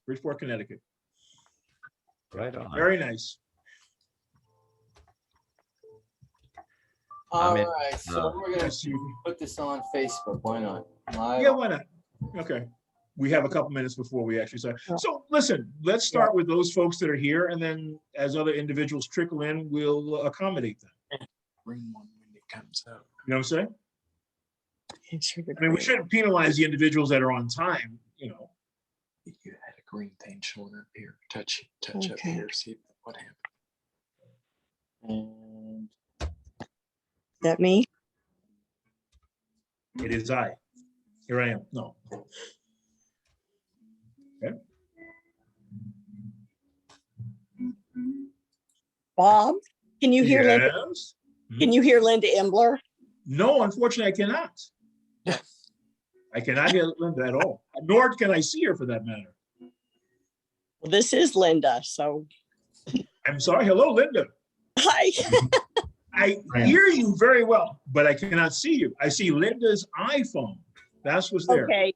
Bridgeport, Connecticut. Right on. Very nice. All I'm in. right, so we're gonna Yes, you- put this on Facebook. Why not? Live. Yeah, why not? Okay. We have a couple minutes before we actually start. So listen, let's start with those folks that are here, and then as other individuals trickle in, we'll accommodate them. Green one when it comes out. You know what I'm saying? Answer the I mean, we green. shouldn't penalize the individuals that are on time, you know. You had a green thing showing up here. Touch up Okay. here. See what happens. And That me? It is I. Here I am. No. Bob, can you hear Linda? Yes. Can you hear Linda Embler? No, unfortunately, I cannot. I cannot hear Linda at all, nor can I see her for that matter. Well, this is Linda, so I'm sorry. Hello, Linda. hi. I hear you very well, but I cannot see you. I see Linda's iPhone. That's what's there. Okay,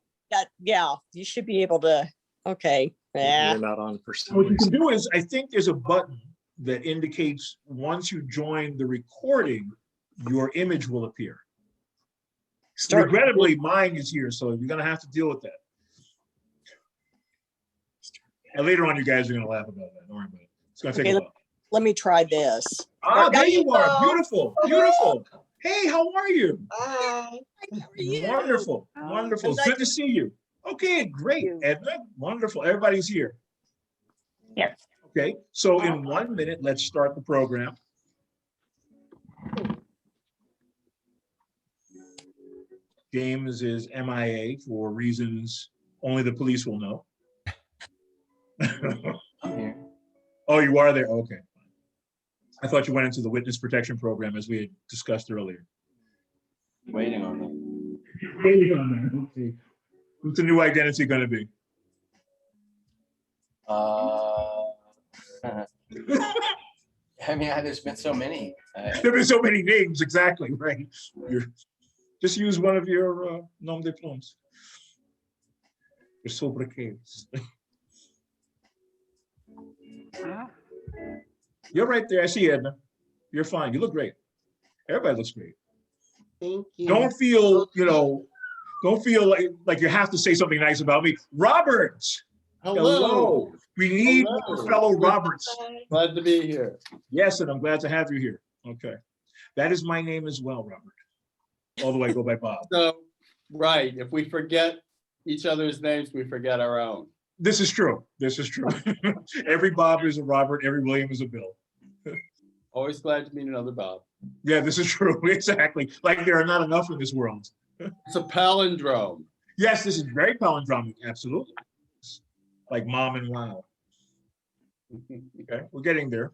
yeah, you should be able to, okay, yeah. You're not on for some What you can reason. do is, I think there's a button that indicates once you join the recording, your image will appear. Start- Regrettably, mine is here, so you're gonna have to deal with that. And later on, you guys are gonna laugh about that. Don't worry about it. It's gonna take Okay, a while. Let me try this. Ah, there you are. go. Beautiful, beautiful. Hey, how are you? Hi. How are you? Wonderful, wonderful. It's Nice good to see you. Okay, great, you. Edna. Wonderful. Everybody's here. Yes. Okay, so in 1 minute, let's start the program. James is MIA for reasons only the police will know. I'm here. Oh, you are there? Okay. I thought you went into the witness protection program as we had discussed earlier. Waiting on them. Okay. What's the new identity going to be? I mean, there's been so many. There have been so many names, exactly, right? Just use one of your nom de plumes. Your sobriquets. You're right there. I see you, Edna. You're fine. You look great. Everybody looks great. Thank you. Don't feel, don't feel like you have to say something nice about me. Robert, hello. We need Hello. more fellow Roberts. Glad to be here. Yes, and I'm glad to have you here. Okay. That is my name as well, Robert. Although I go by Bob. So, right, if we forget each other's names, we forget our own. This is true. This is true. Every Bob is a Robert. Every William is a Bill. Always glad to meet another Bob. Yeah, this is true. Exactly. Like there are not enough in this world. It's a palindrome. Yes, this is very palindromic. Absolutely. Like mom and wow. Okay, we're getting there.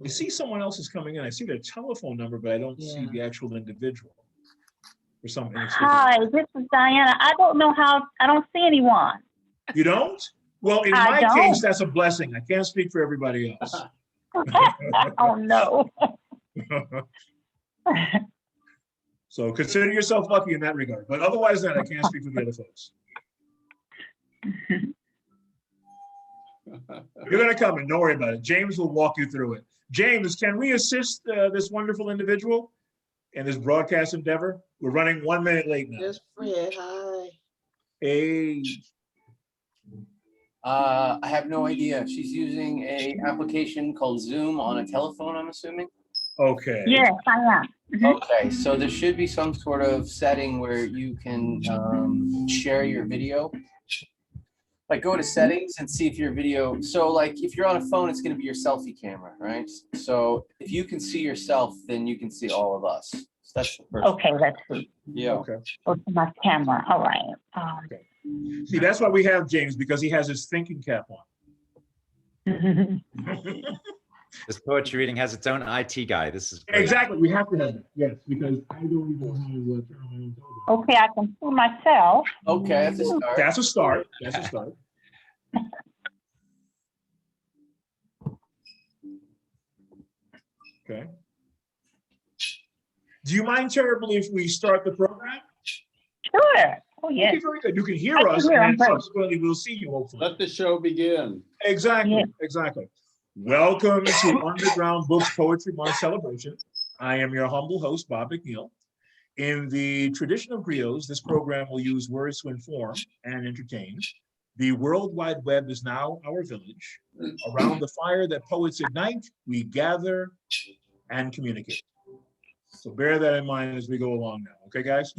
I see someone else is coming in. I see their telephone number, but I don't see the actual individual. For some inexplicable- Hi, this is Diana. I don't know how, I don't see anyone. You don't? Well, in I my don't. case, that's a blessing. I can't speak for everybody else. Oh, no. So consider yourself lucky in that regard. But otherwise than that, I can't speak for the other folks. You're gonna come and don't worry about it. James will walk you through it. James, can we assist this wonderful individual in this broadcast endeavor? We're running 1 minute late now. Yes, Fred, hi. Hey, I have no idea. She's using a application called Zoom on a telephone, I'm assuming. okay. Yes, I am. Mhm. Okay, so there should be some sort of setting where you can share your video. Like go to settings and see if your video, so like if you're on a phone, it's gonna be your selfie camera, right? So if you can see yourself, then you can see all of us. So that's the first. Okay, let's see. Yeah. Okay. Go to my camera. All right. See, that's why we have James, because he has his thinking cap on. This poetry reading has its own IT guy. This is great. Exactly, we have to have that. Yes, because I don't even know how to turn on my own television. Okay, I can see myself. Okay, that's a start. That's a start. That's a start. Okay. Do you mind terribly if we start the program? Sure. Oh, yes. Okay, very good. You can hear I can us, hear 'em, and but- subsequently we'll see you, hopefully. Let the show begin. Exactly, Yeah. exactly. Welcome to Underground Books Poetry Month celebration. I am your humble host, Bob McNeil. In the tradition of griots, this program will use words to inform and entertain. The World Wide Web is now our village. Around the fire that poets ignite, we gather and communicate. So bear that in mind as we go along now, okay, guys?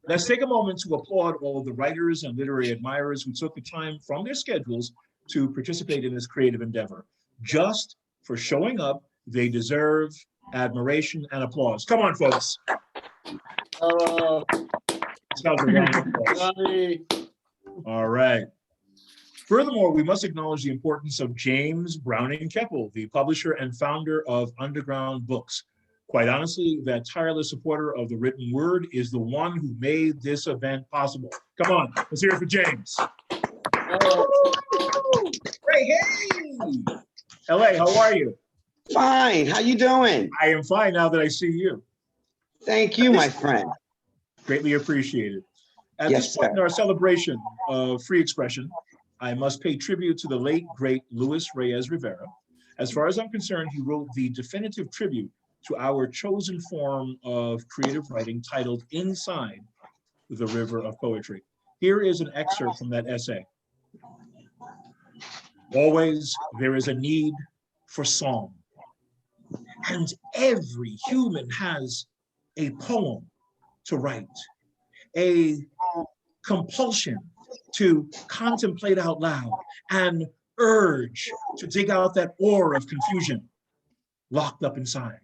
Let's take a moment to applaud all of the writers and literary admirers who took the time from their schedules to participate in this creative endeavor. Just for showing up, they deserve admiration and applause. Come on, folks. Hello, That was a round of applause. Johnny. All right. Furthermore, we must acknowledge the importance of James Browning Keppel, the publisher and founder of Underground Books. Quite honestly, that tireless supporter of the written word is the one who made this event possible. Come on, let's hear it for James. Hello. Hey, hey! LA, how are you? Fine. How you doing? I am fine now that I see you. Thank you, my friend. Greatly appreciated. At Yes, this point sir. in our celebration of free expression, I must pay tribute to the late, great Luis Reyes Rivera. As far as I'm concerned, he wrote the definitive tribute to our chosen form of creative writing titled Inside the River of Poetry. Here is an excerpt from that essay. Always there is a need for song, and every human has a poem to write, a compulsion to contemplate out loud, an urge to dig out that ore of confusion locked up inside.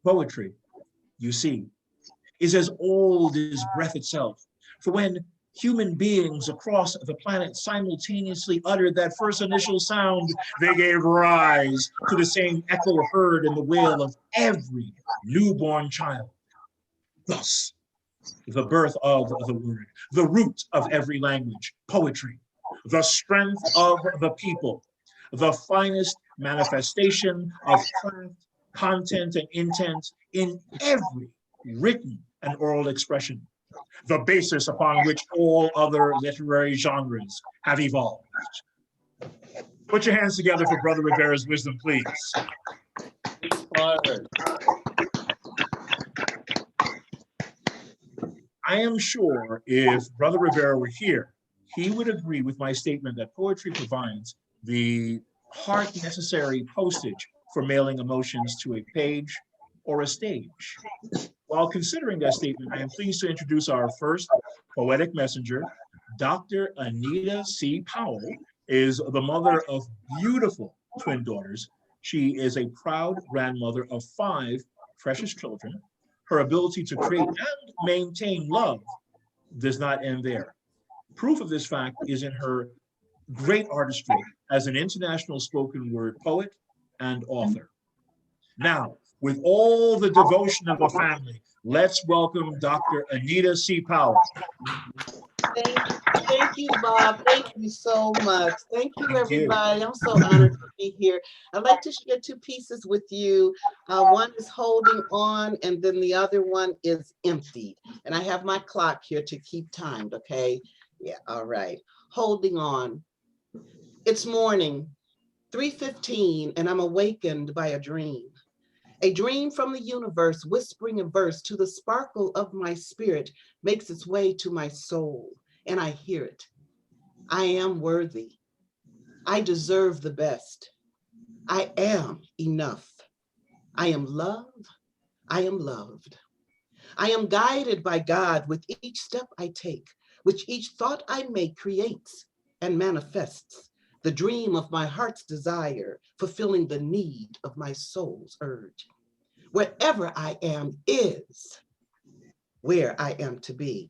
Poetry, you see, is as old as breath itself. For when human beings across the planet simultaneously uttered that first initial sound, they gave rise to the same echo heard in the wail of every newborn child. Thus, the birth of the word, the root of every language, poetry, the strength of the people, the finest manifestation of craft, content, and intent in every written and oral expression, the basis upon which all other literary genres have evolved. Put your hands together for Brother Rivera's wisdom, please. Inspired. I am sure if Brother Rivera were here, he would agree with my statement that poetry provides the heart necessary postage for mailing emotions to a page or a stage. While considering that statement, I am pleased to introduce our first poetic messenger. Dr. Anita C. Powell is the mother of beautiful twin daughters. She is a proud grandmother of 5 precious children. Her ability to create and maintain love does not end there. Proof of this fact is in her great artistry as an international spoken word poet and author. Now, with all the devotion of a family, let's welcome Dr. Anita C. Powell. Thank you, Bob. Thank you so much. Thank you, Thank you. everybody. I'm so honored to be here. I'd like to share 2 pieces with you. One is holding on, and then the other one is emptied. And I have my clock here to keep timed, okay? Yeah, all right. Holding on. It's morning, 3:15, and I'm awakened by a dream. A dream from the universe, whispering a verse to the sparkle of my spirit, makes its way to my soul, and I hear it. I am worthy. I deserve the best. I am enough. I am love. I am loved. I am guided by God with each step I take, which each thought I make creates and manifests the dream of my heart's desire, fulfilling the need of my soul's urge. Wherever I am is where I am to be.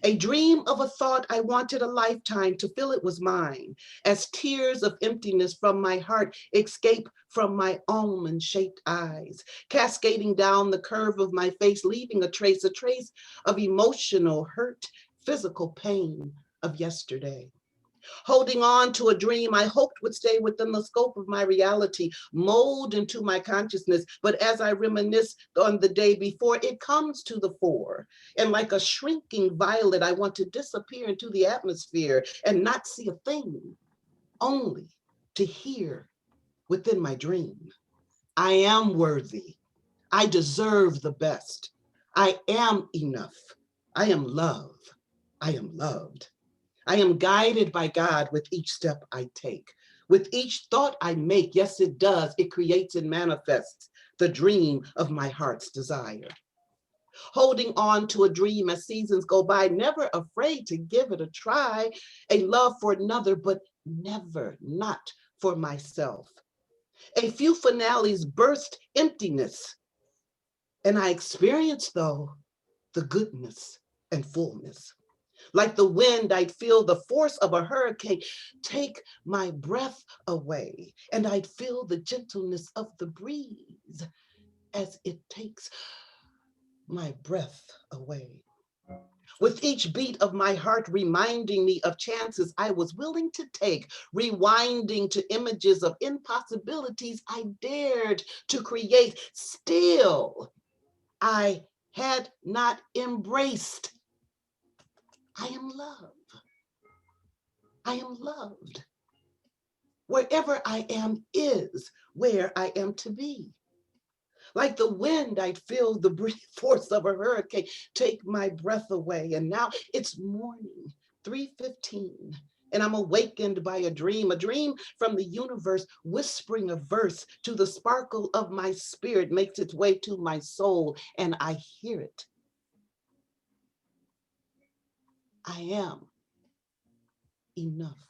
A dream of a thought I wanted a lifetime to feel it was mine, as tears of emptiness from my heart escape from my almond-shaped eyes, cascading down the curve of my face, leaving a trace of emotional hurt, physical pain of yesterday. Holding on to a dream I hoped would stay within the scope of my reality, mold into my consciousness. But as I reminisce on the day before, it comes to the fore. And like a shrinking violet, I want to disappear into the atmosphere and not see a thing, only to hear within my dream. I am worthy. I deserve the best. I am enough. I am love. I am loved. I am guided by God with each step I take, with each thought I make. Yes, it does. It creates and manifests the dream of my heart's desire. Holding on to a dream as seasons go by, never afraid to give it a try, a love for another, but never not for myself. A few finales burst emptiness, and I experienced, though, the goodness and fullness. Like the wind, I'd feel the force of a hurricane take my breath away, and I'd feel the gentleness of the breeze as it takes my breath away. With each beat of my heart reminding me of chances I was willing to take, rewinding to images of impossibilities I dared to create. Still, I had not embraced. I am love. I am loved. Wherever I am is where I am to be. Like the wind, I'd feel the force of a hurricane take my breath away. And now it's morning, 3:15, and I'm awakened by a dream from the universe, whispering a verse to the sparkle of my spirit, makes its way to my soul, and I hear it. I am enough.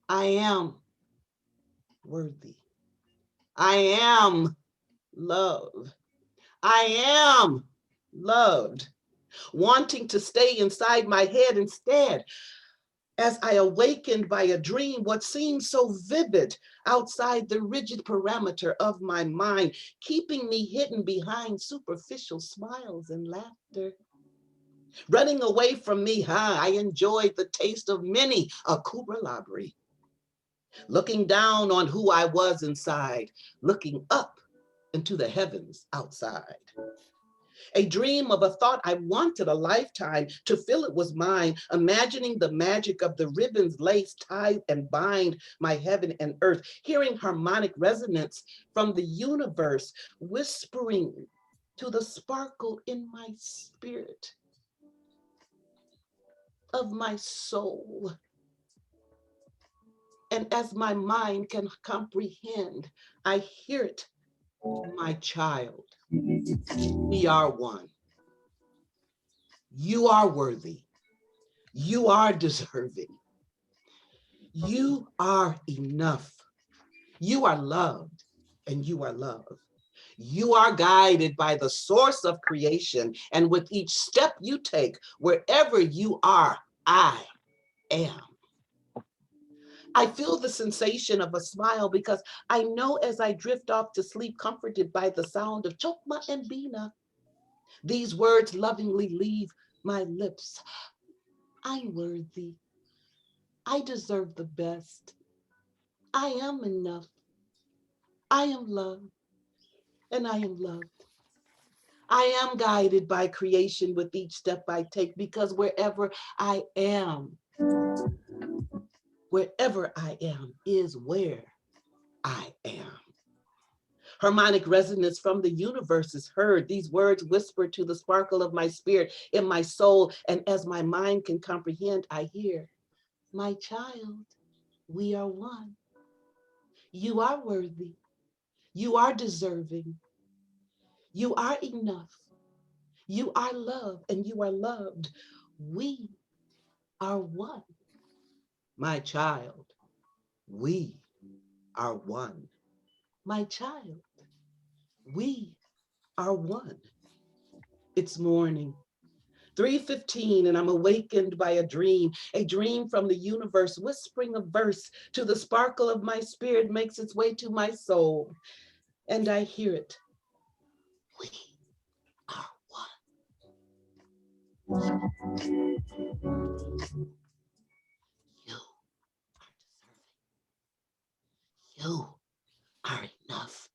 I am worthy. I am love. I am loved. Wanting to stay inside my head instead, as I awakened by a dream, what seemed so vivid outside the rigid parameter of my mind, keeping me hidden behind superficial smiles and laughter. Running away from me, I enjoyed the taste of many a Cooper Labrie. Looking down on who I was inside, looking up into the heavens outside. A dream of a thought I wanted a lifetime to feel it was mine, imagining the magic of the ribbons lace, tie, and bind my heaven and earth, hearing harmonic resonance from the universe, whispering to the sparkle in my spirit of my soul. And as my mind can comprehend, I hear it, my child. We are one. You are worthy. You are deserving. You are enough. You are loved and you are loved. You are guided by the source of creation. And with each step you take, wherever you are, I am. I feel the sensation of a smile because I know as I drift off to sleep, comforted by the sound of Chokma and Bina, these words lovingly leave my lips. I'm worthy. I deserve the best. I am enough. I am loved and I am loved. I am guided by creation with each step I take, because wherever I am is where I am. Harmonic resonance from the universe is heard. These words whisper to the sparkle of my spirit in my soul. And as my mind can comprehend, I hear, my child, we are one. You are worthy. You are deserving. You are enough. You are loved and you are loved. We are one. My child, we are one. My child, we are one. It's morning, 3:15, and I'm awakened by a dream from the universe, whispering a verse to the sparkle of my spirit, makes its way to my soul. And I hear it. We are one. You You are enough.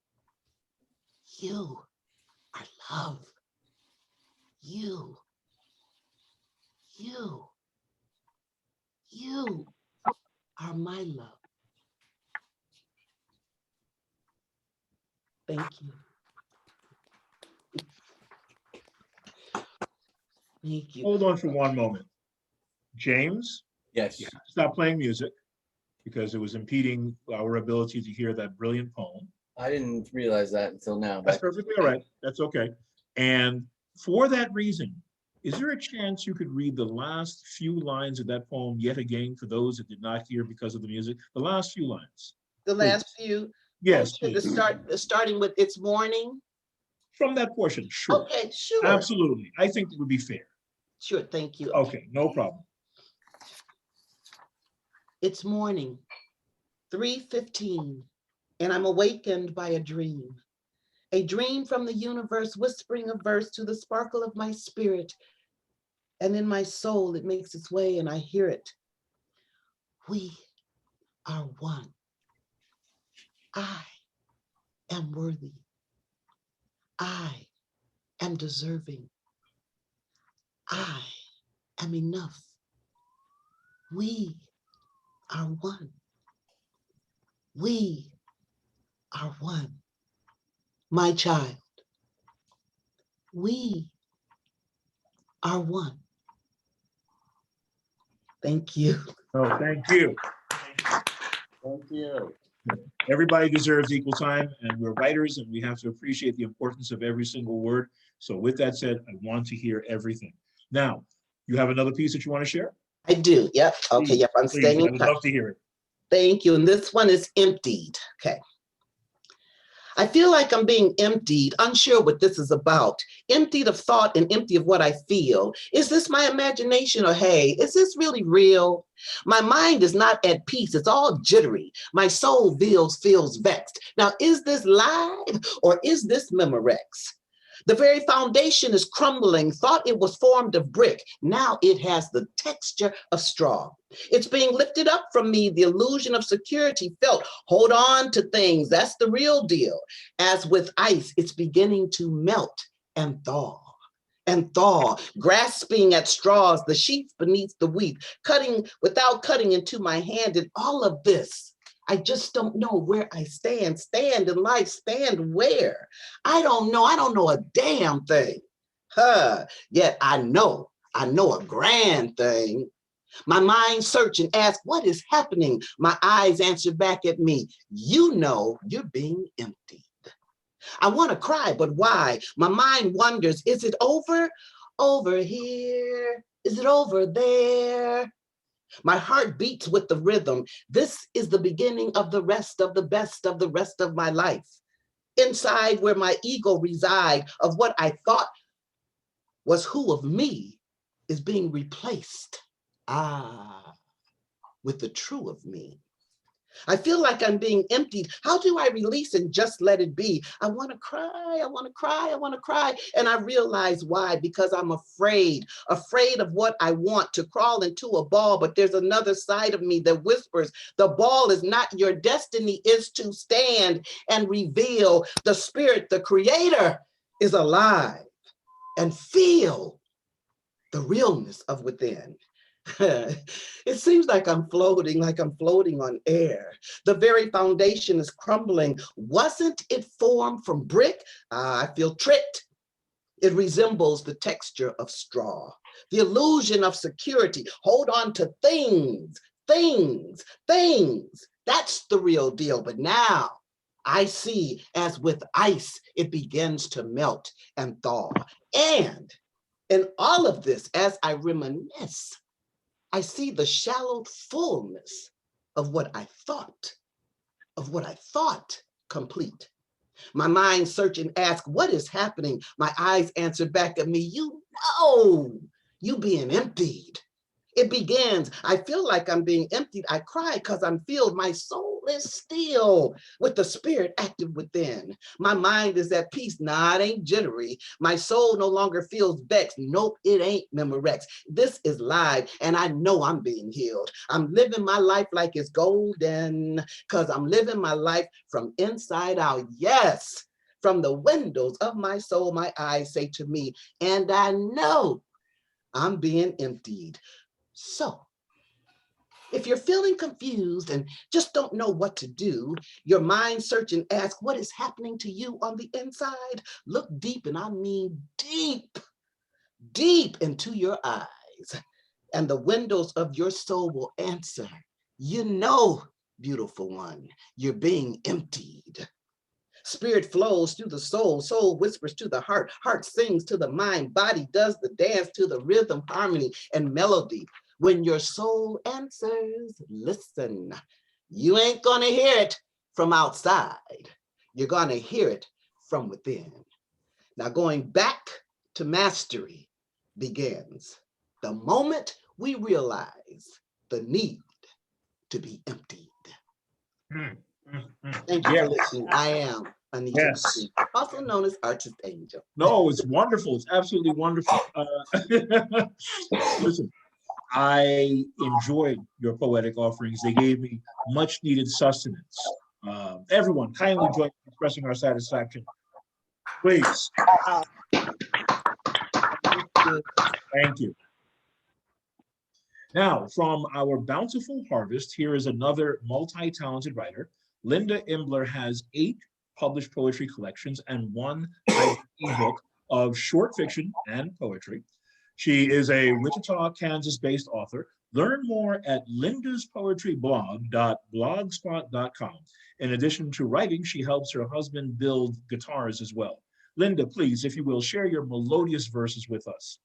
You are love. You are my love. Thank you. Thank you. Hold on for one moment. James, Yes. you have to stop playing music because it was impeding our ability to hear that brilliant poem. I didn't realize that until now. That's But perfectly all right. That's okay. And for that reason, is there a chance you could read the last few lines of that poem yet again for those that did not hear because of the music? The last few lines. The last few. Yes, Oh, to please. starting with it's morning. From that portion, sure. Okay, sure. Absolutely. I think it would be fair. Sure, thank you. Okay, no problem. It's morning, 3:15, and I'm awakened by a dream from the universe whispering a verse to the sparkle of my spirit. And in my soul, it makes its way and I hear it. We are one. I am worthy. I am deserving. I am enough. We are one. We are one. My child, we are one. Thank you. Oh, thank you. Thank you. Everybody deserves equal time, and we're writers, and we have to appreciate the importance of every single word. So with that said, I want to hear everything. Now, you have another piece that you want to share? I do. Yep. Okay. Yep. I'm Please, staying I in would touch. love to hear it. Thank you. And this one is emptied. Okay. I feel like I'm being emptied, unsure what this is about, emptied of thought and empty of what I feel. Is this my imagination or hey, is this really real? My mind is not at peace. It's all jittery. My soul feels vexed. Now, is this live or is this Memorex? The very foundation is crumbling. Thought it was formed of brick. Now it has the texture of straw. It's being lifted up from me. The illusion of security felt. Hold on to things. That's the real deal. As with ice, it's beginning to melt and thaw. And thaw, grasping at straws, the sheets beneath the wheat, cutting without cutting into my hand. And all of this, I just don't know where I stand. Stand in life, stand where? I don't know a damn thing. Yet I know a grand thing. My mind search and ask, what is happening? My eyes answer back at me, you know you're being emptied. I want to cry, but why? My mind wonders, is it over? Over here? Is it over there? My heart beats with the rhythm. This is the beginning of the rest of the best of the rest of my life. Inside where my ego reside of what I thought was who of me is being replaced. With the true of me. I feel like I'm being emptied. How do I release and just let it be? I want to cry, I want to cry, I want to cry. And I realize why, because I'm afraid of what I want, to crawl into a ball. But there's another side of me that whispers, the ball is not your destiny, is to stand and reveal the spirit, the creator is alive, and feel the realness of within. It seems like I'm floating on air. The very foundation is crumbling. Wasn't it formed from brick? I feel tricked. It resembles the texture of straw, the illusion of security. Hold on to things. That's the real deal. But now I see, as with ice, it begins to melt and thaw. And in all of this, as I reminisce, I see the shallow fullness of what I thought complete. My mind search and ask, what is happening? My eyes answer back at me, you know, you being emptied. It begins. I feel like I'm being emptied. I cry because I'm filled. My soul is still with the spirit active within. My mind is at peace. Nah, it ain't jittery. My soul no longer feels vexed. Nope, it ain't Memorex. This is live, and I know I'm being healed. I'm living my life like it's golden because I'm living my life from inside out. Yes, from the windows of my soul, my eyes say to me, and I know I'm being emptied. So, if you're feeling confused and just don't know what to do, your mind search and ask what is happening to you on the inside, look deep, and I mean deep, deep into your eyes, and the windows of your soul will answer. You know, beautiful one, you're being emptied. Spirit flows through the soul, soul whispers to the heart, heart sings to the mind, body does the dance to the rhythm, harmony, and melody. When your soul answers, listen. You ain't gonna hear it from outside. You're gonna hear it from within. Now going back to mastery begins the moment we realize the need to be emptied. Thank you Yeah. for listening. I am Anita, Yes. also known as Artist Angel. No, it's wonderful. It's absolutely wonderful. Listen, I enjoyed your poetic offerings. They gave me much needed sustenance. Everyone, kindly join in expressing our satisfaction. Please. Thank you. Now, from our bountiful harvest, here is another multi-talented writer. Linda Imbler has 8 published poetry collections and 1 ebook of short fiction and poetry. She is a Wichita, Kansas-based author. Learn more at lindaspoetryblog.blogspot.com. In addition to writing, she helps her husband build guitars as well. Linda, please, if you will, share your melodious verses with us.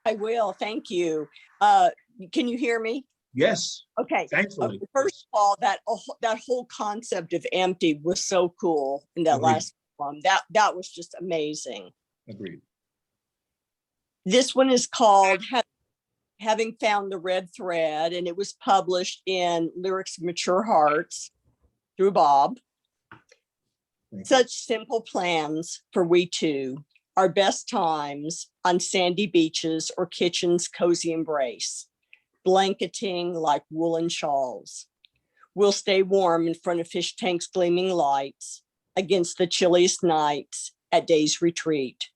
I will. Thank you. Can you hear me? Yes, Okay. thankfully. First of all, that whole concept of empty was so cool in that Agreed. last one. That was just amazing. Agreed. This one is called Having Found the Red Thread, and it was published in Lyrics of Mature Hearts through Bob. Such simple plans for we two, our best times on sandy beaches or kitchen's cozy embrace, blanketing like woolen shawls. We'll stay warm in front of fish tanks' gleaming lights against the chilliest nights at day's retreat.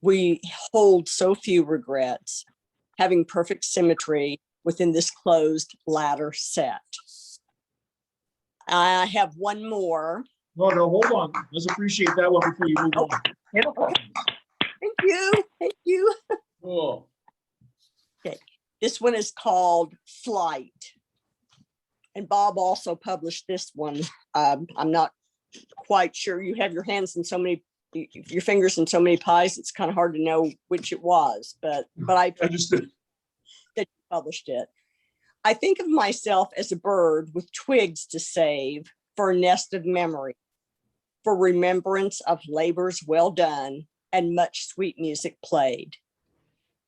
We hold so few regrets, having perfect symmetry within this closed ladder set. I have one more. No, hold on. Let's appreciate that one before you move on. Thank you. Thank you. Cool. Okay. This one is called Flight. And Bob also published this one. I'm not quite sure. You have your fingers in so many pies, it's kind of hard to know which it was, but I Understood. that you published it. I think of myself as a bird with twigs to save for a nest of memory, for remembrance of labors well done and much sweet music played.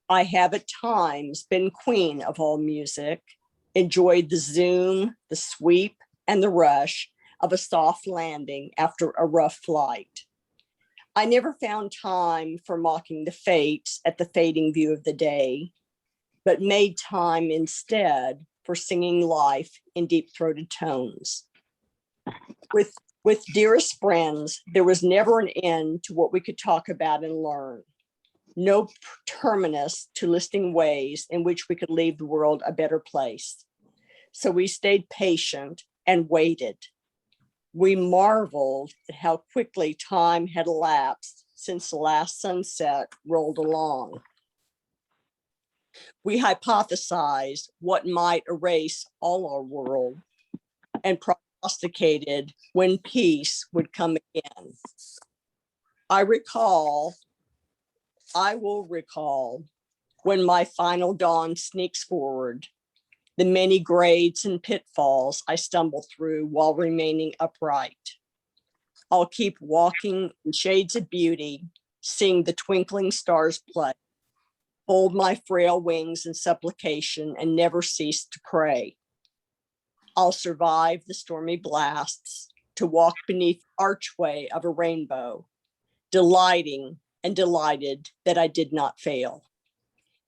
I have at times been queen of all music, enjoyed the zoom, the sweep, and the rush of a soft landing after a rough flight. I never found time for mocking the fates at the fading view of the day, but made time instead for singing life in deep-throated tones. With dearest friends, there was never an end to what we could talk about and learn. No terminus to listing ways in which we could leave the world a better place. So we stayed patient and waited. We marveled at how quickly time had elapsed since the last sunset rolled along. We hypothesized what might erase all our world and prognosticated when peace would come again. I will recall when my final dawn sneaks forward, the many grades and pitfalls I stumble through while remaining upright. I'll keep walking in shades of beauty, seeing the twinkling stars play, fold my frail wings in supplication and never cease to pray. I'll survive the stormy blasts to walk beneath the archway of a rainbow, delighting and delighted that I did not fail,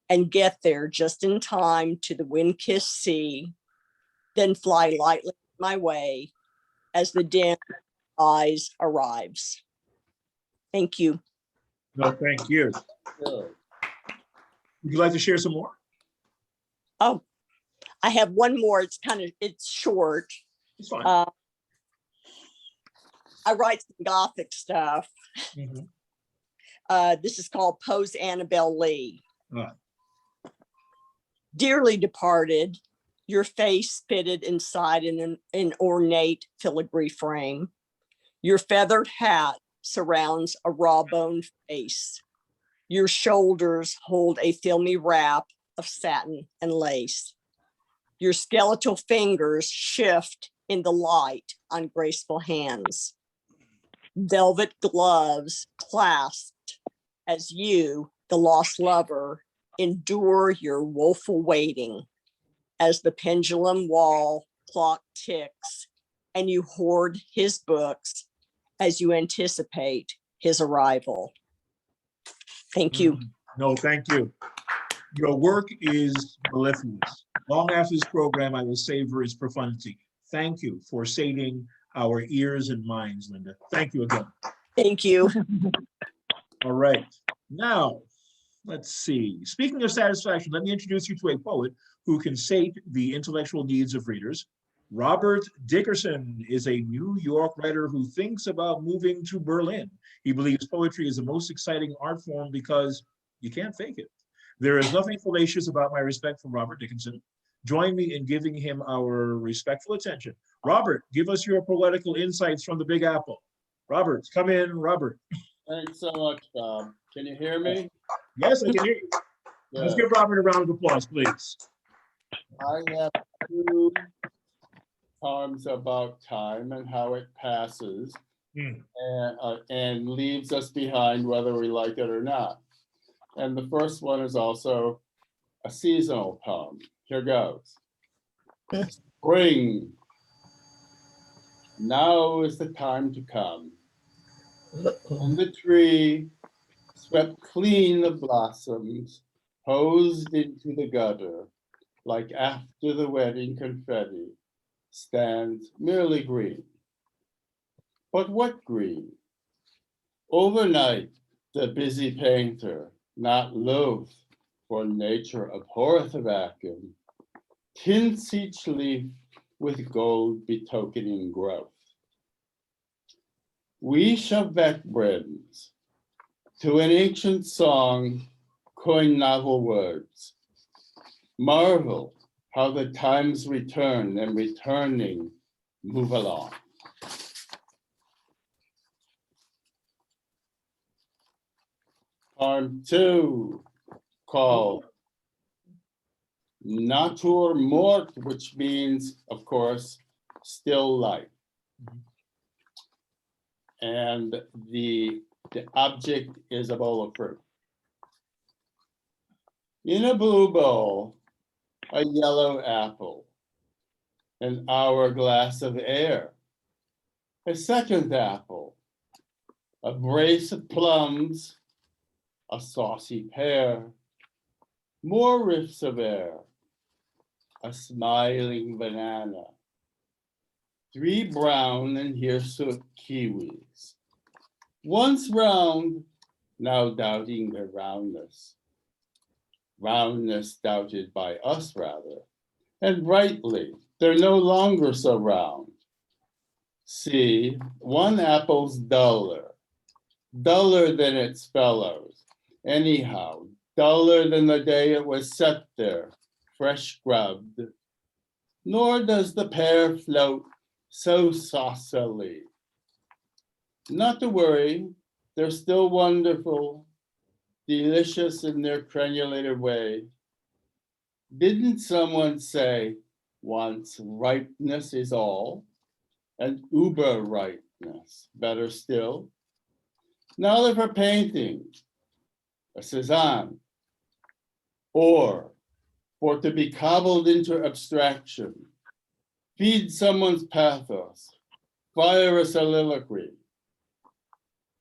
and get there just in time to the wind-kissed sea, then fly lightly my way as the dim eyes arrives. Thank you. No, thank you. Good. Would you like to share some more? Oh, I have one more. It's short. It's fine. I write some Gothic stuff. Mhm. This is called Pose Annabelle Lee. Ah. Dearly departed, your face fitted inside an ornate filigree frame. Your feathered hat surrounds a raw-boned face. Your shoulders hold a filmy wrap of satin and lace. Your skeletal fingers shift in the light on graceful hands. Velvet gloves clasped as you, the lost lover, endure your woeful waiting as the pendulum wall clock ticks and you hoard his books as you anticipate his arrival. Thank you. No, thank you. Your work is mellifluous. Long after this program, I will savor its profundity. Thank you for sating our ears and minds, Linda. Thank you again. Thank you. All right. Now, let's see. Speaking of satisfaction, let me introduce you to a poet who can sate the intellectual needs of readers. Robert Dickerson is a New York writer who thinks about moving to Berlin. He believes poetry is the most exciting art form because you can't fake it. There is nothing fallacious about my respect for Robert Dickerson. Join me in giving him our respectful attention. Robert, give us your poetical insights from the Big Apple. Robert, come in, Robert. Thanks so much, Bob. Can you hear me? Yes, I can hear you. Let's give Robert a round of applause, please. I have two poems about time and how it passes and leaves us behind whether we like it or not. And the first one is also a seasonal poem. Here goes. Spring. Now is the time to come. And the tree, swept clean of blossoms, hosed into the gutter, like after the wedding confetti, stands merely green. But what green? Overnight, the busy painter, not loath, for nature abhorreth a vacuum, tints each leaf with gold betokening growth. We shall back bridge to an ancient song, coin novel words. Marvel how the times return and returning move along. Poem 2, called Natur Mort, which means, of course, still life. And the object is a bowl of fruit. In a blue bowl, a yellow apple, an hourglass of air, a second apple, a brace of plums, a saucy pear, more riffs of air, a smiling banana, 3 brown and hirsute kiwis, once round, now doubting their roundness. Roundness doubted by us rather, and rightly, they're no longer so round. See, one apple's duller than its fellows, anyhow, duller than the day it was set there, fresh grubbed. Nor does the pear float so saucily. Not to worry, they're still wonderful, delicious in their crenulated way. Didn't someone say once ripeness is all, and uber ripeness, better still? Now they're for painting, a Cézanne, or for to be cobbled into abstraction, feed someone's pathos, fire a soliloquy.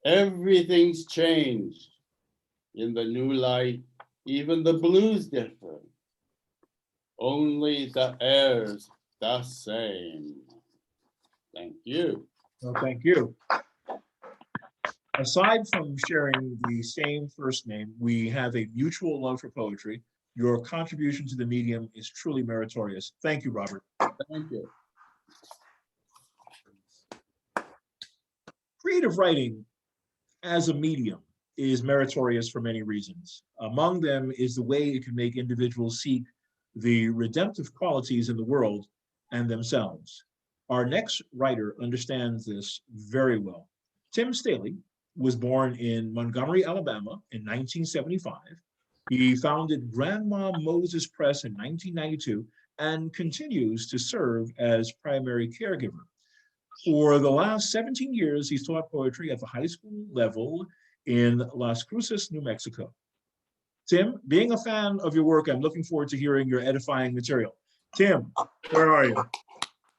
Everything's changed. In the new light, even the blues differ. Only the air's the same. Thank you. Well, thank you. Aside from sharing the same first name, we have a mutual love for poetry. Your contribution to the medium is truly meritorious. Thank you, Robert. Thank you. Creative writing as a medium is meritorious for many reasons. Among them is the way it can make individuals seek the redemptive qualities in the world and themselves. Our next writer understands this very well. Tim Staley was born in Montgomery, Alabama in 1975. He founded Grandma Moses Press in 1992 and continues to serve as primary caregiver. For the last 17 years, he's taught poetry at the high school level in Las Cruces, New Mexico. Tim, being a fan of your work, I'm looking forward to hearing your edifying material. Tim, where are you?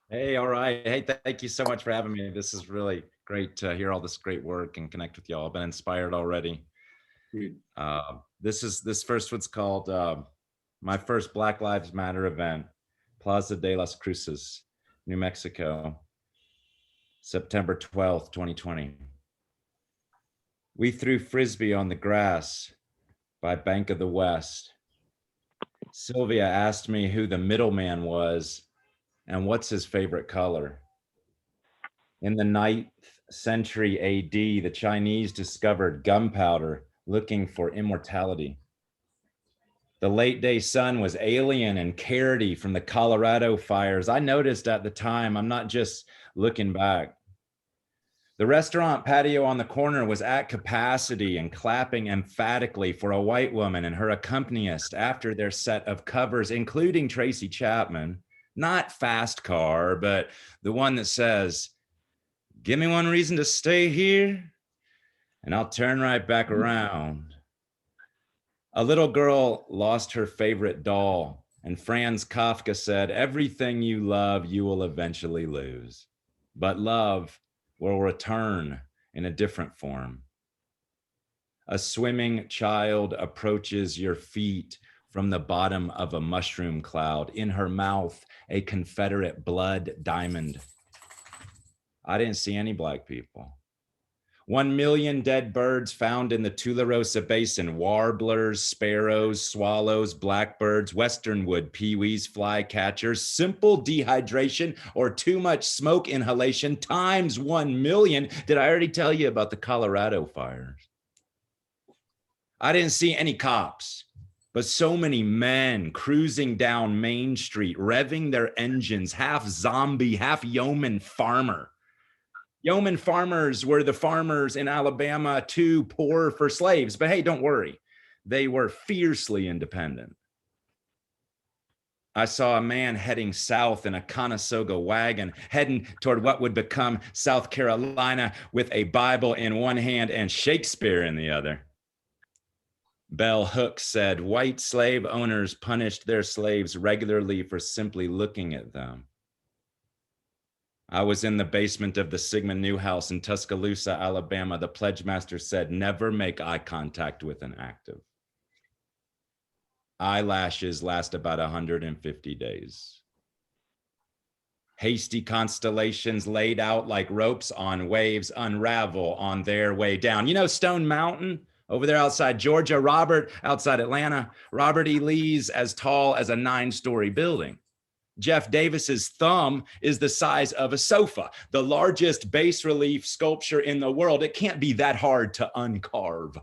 Hey, all right. Hey, thank you so much for having me. This is really great to hear all this great work and connect with y'all. I've been inspired already. This first one's called my first Black Lives Matter event, Plaza de las Cruces, New Mexico, September 12th, 2020. We threw Frisbee on the grass by Bank of the West. Sylvia asked me who the middleman was and what's his favorite color. In the 9th century AD, the Chinese discovered gunpowder looking for immortality. The late day sun was alien and carroty from the Colorado fires. I noticed at the time, I'm not just looking back. The restaurant patio on the corner was at capacity and clapping emphatically for a white woman and her accompanist after their set of covers, including Tracy Chapman, not Fast Car, but the one that says, "Give me one reason to stay here and I'll turn right back around." A little girl lost her favorite doll, and Franz Kafka said, "Everything you love, you will eventually lose. But love will return in a different form." A swimming child approaches your feet from the bottom of a mushroom cloud, in her mouth, a Confederate blood diamond. I didn't see any Black people. 1 million dead birds found in the Tularosa Basin: warblers, sparrows, swallows, blackbirds, westernwood peewees, flycatchers. Simple dehydration or too much smoke inhalation times 1 million. Did I already tell you about the Colorado fires? I didn't see any cops, but so many men cruising down Main Street, revving their engines, half zombie, half yeoman farmer. Yeoman farmers were the farmers in Alabama too poor for slaves, but hey, don't worry. They were fiercely independent. I saw a man heading south in a Conestoga wagon, heading toward what would become South Carolina with a Bible in one hand and Shakespeare in the other. Bell Hooks said white slave owners punished their slaves regularly for simply looking at them. I was in the basement of the Sigmund Newhouse in Tuscaloosa, Alabama. The pledge master said, "Never make eye contact with an active." Eyelashes last about 150 days. Hasty constellations laid out like ropes on waves unravel on their way down. You know Stone Mountain over there outside Georgia? Robert, outside Atlanta. Robert E. Lee's as tall as a 9-story building. Jeff Davis's thumb is the size of a sofa, the largest bas relief sculpture in the world. It can't be that hard to uncarve.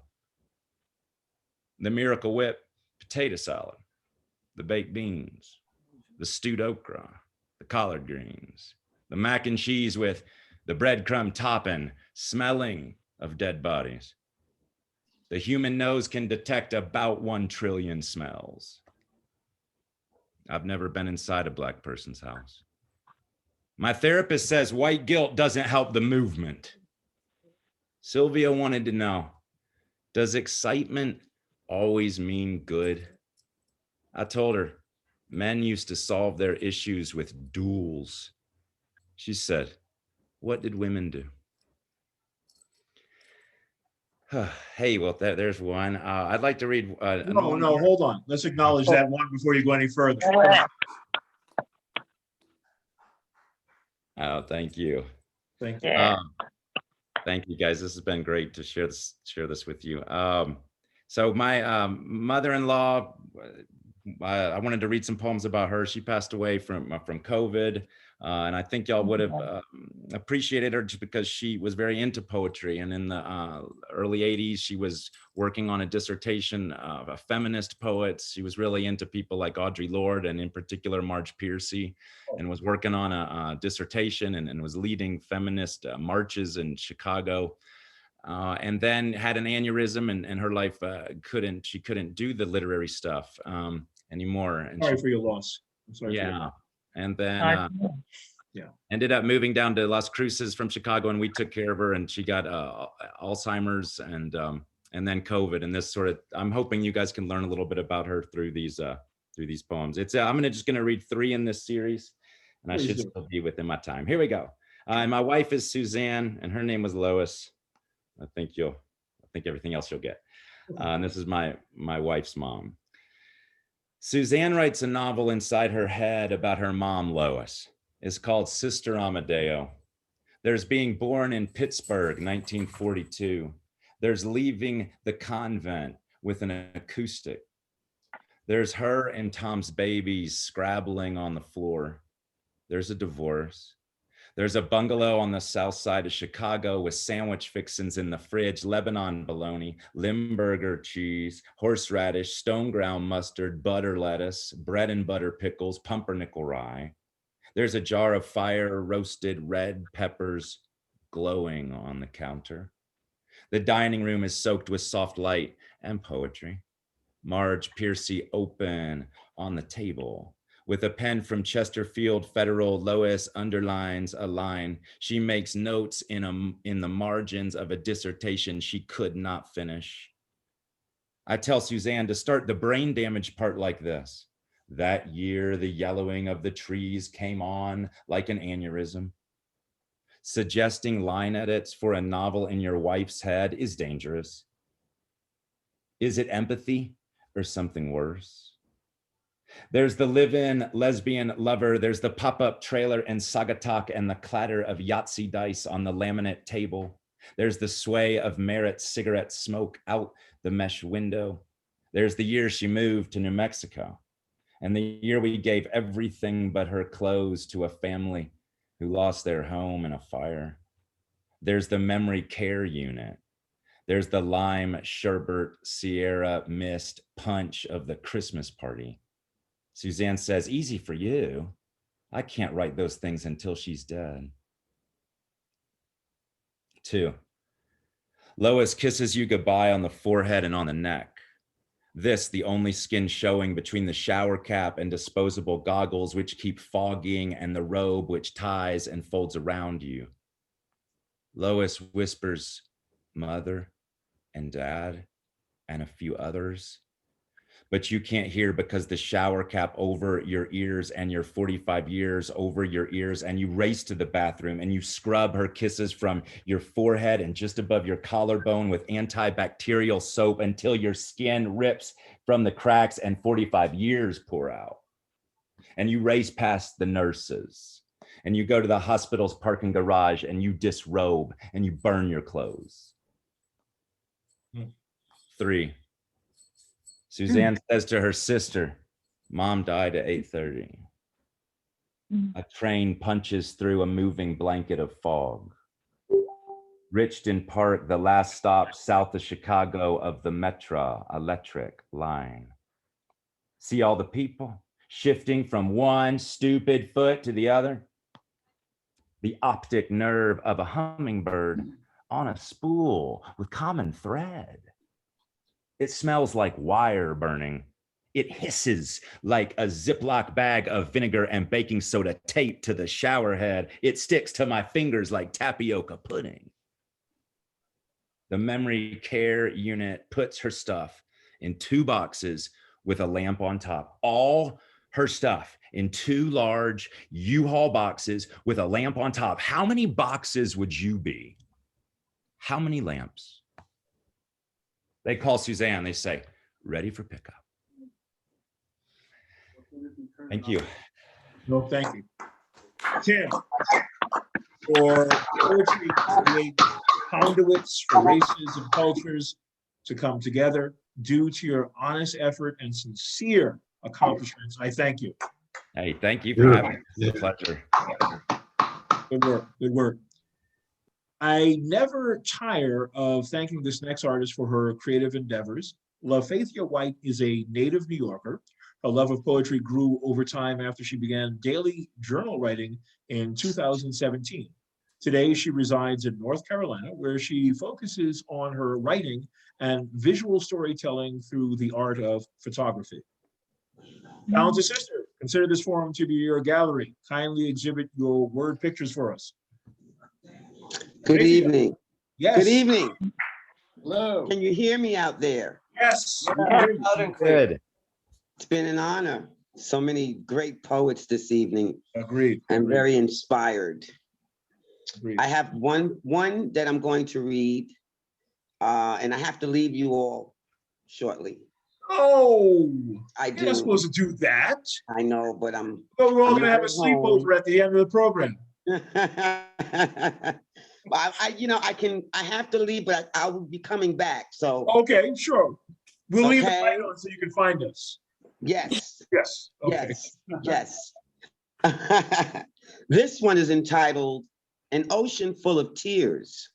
The Miracle Whip potato salad, the baked beans, the stewed okra, the collard greens, the mac and cheese with the breadcrumb topping, smelling of dead bodies. The human nose can detect about 1 trillion smells. I've never been inside a Black person's house. My therapist says white guilt doesn't help the movement. Sylvia wanted to know, does excitement always mean good? I told her men used to solve their issues with duels. She said, what did women do? Hey, well, there's one. I'd like to read. No, no, hold on. Let's acknowledge that one before you go any further. Oh, thank you. Thank you. Thank you, guys. This has been great to share this with you. So my mother-in-law, I wanted to read some poems about her. She passed away from COVID, and I think y'all would have appreciated her just because she was very into poetry. And in the early '80s, she was working on a dissertation of a feminist poets. She was really into people like Audre Lorde and in particular Marge Piercy, and was working on a dissertation and was leading feminist marches in Chicago. And then had an aneurysm and her life she couldn't do the literary stuff anymore. And Sorry she, for your loss. I'm sorry. For your yeah. loss. And then ended up moving down to Las Cruces from Chicago, and we took care of her, and she got Alzheimer's and then COVID. And this sort of, I'm hoping you guys can learn a little bit about her through these poems. It's I'm just gonna read 3 in this series, and I should still be within my time. Here we go. My wife is Suzanne, and her name was Lois. I think everything else you'll get. And this is my wife's mom. Suzanne writes a novel inside her head about her mom, Lois. It's called Sister Amadeo. There's being born in Pittsburgh, 1942. There's leaving the convent with an acoustic. There's her and Tom's babies scrabbling on the floor. There's a divorce. There's a bungalow on the south side of Chicago with sandwich fixins in the fridge, Lebanon bologna, Limburger cheese, horseradish, stone ground mustard, butter lettuce, bread and butter pickles, pumpernickel rye. There's a jar of fire roasted red peppers glowing on the counter. The dining room is soaked with soft light and poetry. Marge Piercy open on the table. With a pen from Chesterfield Federal, Lois underlines a line. She makes notes in the margins of a dissertation she could not finish. I tell Suzanne to start the brain damage part like this. That year, the yellowing of the trees came on like an aneurysm. Suggesting line edits for a novel in your wife's head is dangerous. Is it empathy or something worse? There's the live-in lesbian lover. There's the pop-up trailer and Sagatuck and the clatter of Yahtzee dice on the laminate table. There's the sway of Merritt cigarette smoke out the mesh window. There's the year she moved to New Mexico, and the year we gave everything but her clothes to a family who lost their home in a fire. There's the memory care unit. There's the lime sherbet Sierra mist punch of the Christmas party. Suzanne says, easy for you. I can't write those things until she's dead. 2. Lois kisses you goodbye on the forehead and on the neck. This, the only skin showing between the shower cap and disposable goggles, which keep fogging, and the robe which ties and folds around you. Lois whispers, Mother and Dad and a few others. But you can't hear because the shower cap over your ears and your 45 years over your ears, and you race to the bathroom and you scrub her kisses from your forehead and just above your collarbone with antibacterial soap until your skin rips from the cracks and 45 years pour out. And you race past the nurses and you go to the hospital's parking garage and you disrobe and you burn your clothes. 3. Suzanne says to her sister, Mom died at 8:30. A train punches through a moving blanket of fog. Richton Park, the last stop south of Chicago of the Metra electric line. See all the people shifting from one stupid foot to the other? The optic nerve of a hummingbird on a spool with common thread. It smells like wire burning. It hisses like a Ziploc bag of vinegar and baking soda taped to the shower head. It sticks to my fingers like tapioca pudding. The memory care unit puts her stuff in 2 boxes with a lamp on top. All her stuff in 2 large U-Haul boxes with a lamp on top. How many boxes would you be? How many lamps? They call Suzanne. They say, ready for pickup. Thank you. No, thank you. Tim, for poetry to create conduits for races and cultures to come together due to your honest effort and sincere accomplishments, I thank you. Hey, thank you for having me. It's a pleasure. Good work, good work. I never tire of thanking this next artist for her creative endeavors. LaFaithia White is a native New Yorker. Her love of poetry grew over time after she began daily journal writing in 2017. Today, she resides in North Carolina, where she focuses on her writing and visual storytelling through the art of photography. Talented sister, consider this forum to be your gallery. Kindly exhibit your word pictures for us. Good evening. Yes. Good evening. Hello. Can you hear me out there? Yes. Loud and clear. Good. It's been an honor. So many great poets this evening. Agreed. I'm very inspired. Agreed. I have one that I'm going to read, and I have to leave you all shortly. Oh, I you're do. not supposed to do that. I know, but I'm. But we're all I'm gonna have a right home. sleepover at the end of the program. I have to leave, but I will be coming back. So Okay, sure. We'll leave the Okay. light on so you can find us. yes, Yes. Okay. yes. This one is entitled "An Ocean Full of Tears."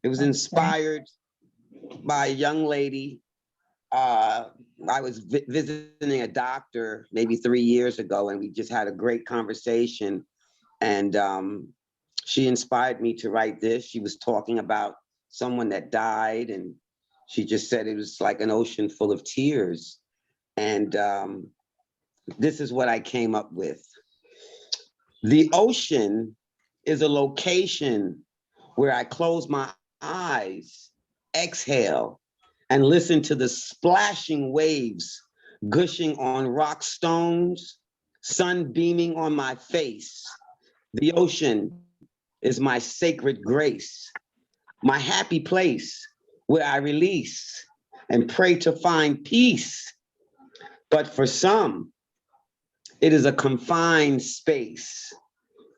It was inspired by a young lady. I was visiting a doctor maybe 3 years ago, and we just had a great conversation. And she inspired me to write this. She was talking about someone that died, and she just said it was like an ocean full of tears. And this is what I came up with. The ocean is a location where I close my eyes, exhale, and listen to the splashing waves gushing on rock stones, sun beaming on my face. The ocean is my sacred grace, my happy place where I release and pray to find peace. But for some, it is a confined space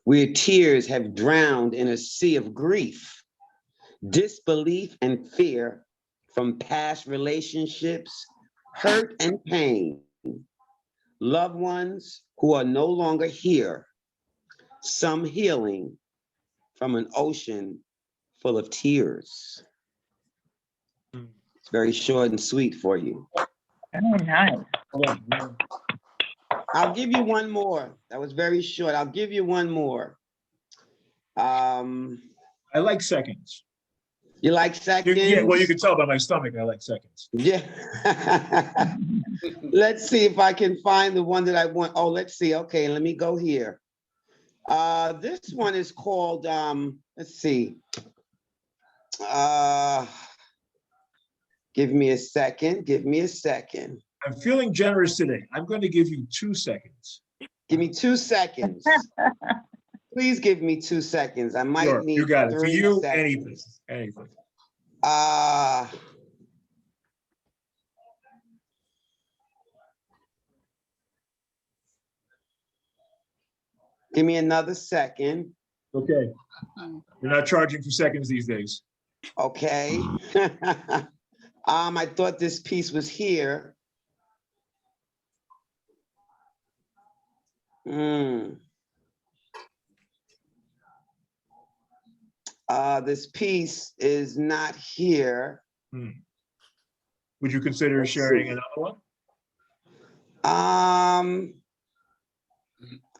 where tears have drowned in a sea of grief, disbelief and fear from past relationships, hurt and pain, loved ones who are no longer here, some healing from an ocean full of tears. It's very short and sweet for you. Very nice. I'll give you one more. That was very short. I'll give you one more. I like seconds. You like seconds? Yeah, well, you can tell by my stomach, I like seconds. Yeah. Let's see if I can find the one that I want. Oh, let's see. Okay, let me go here. This one is called, let's see. Give me a second. Give me a second. I'm feeling generous today. I'm going to give you 2 seconds. Give me 2 seconds. Please give me 2 seconds. I might Sure, need you got it. For 3 you, seconds. anything. Give me another second. Okay. You're not charging for seconds these days. Okay. I thought this piece was here. This piece is not here. Would you consider Let's sharing see. another one?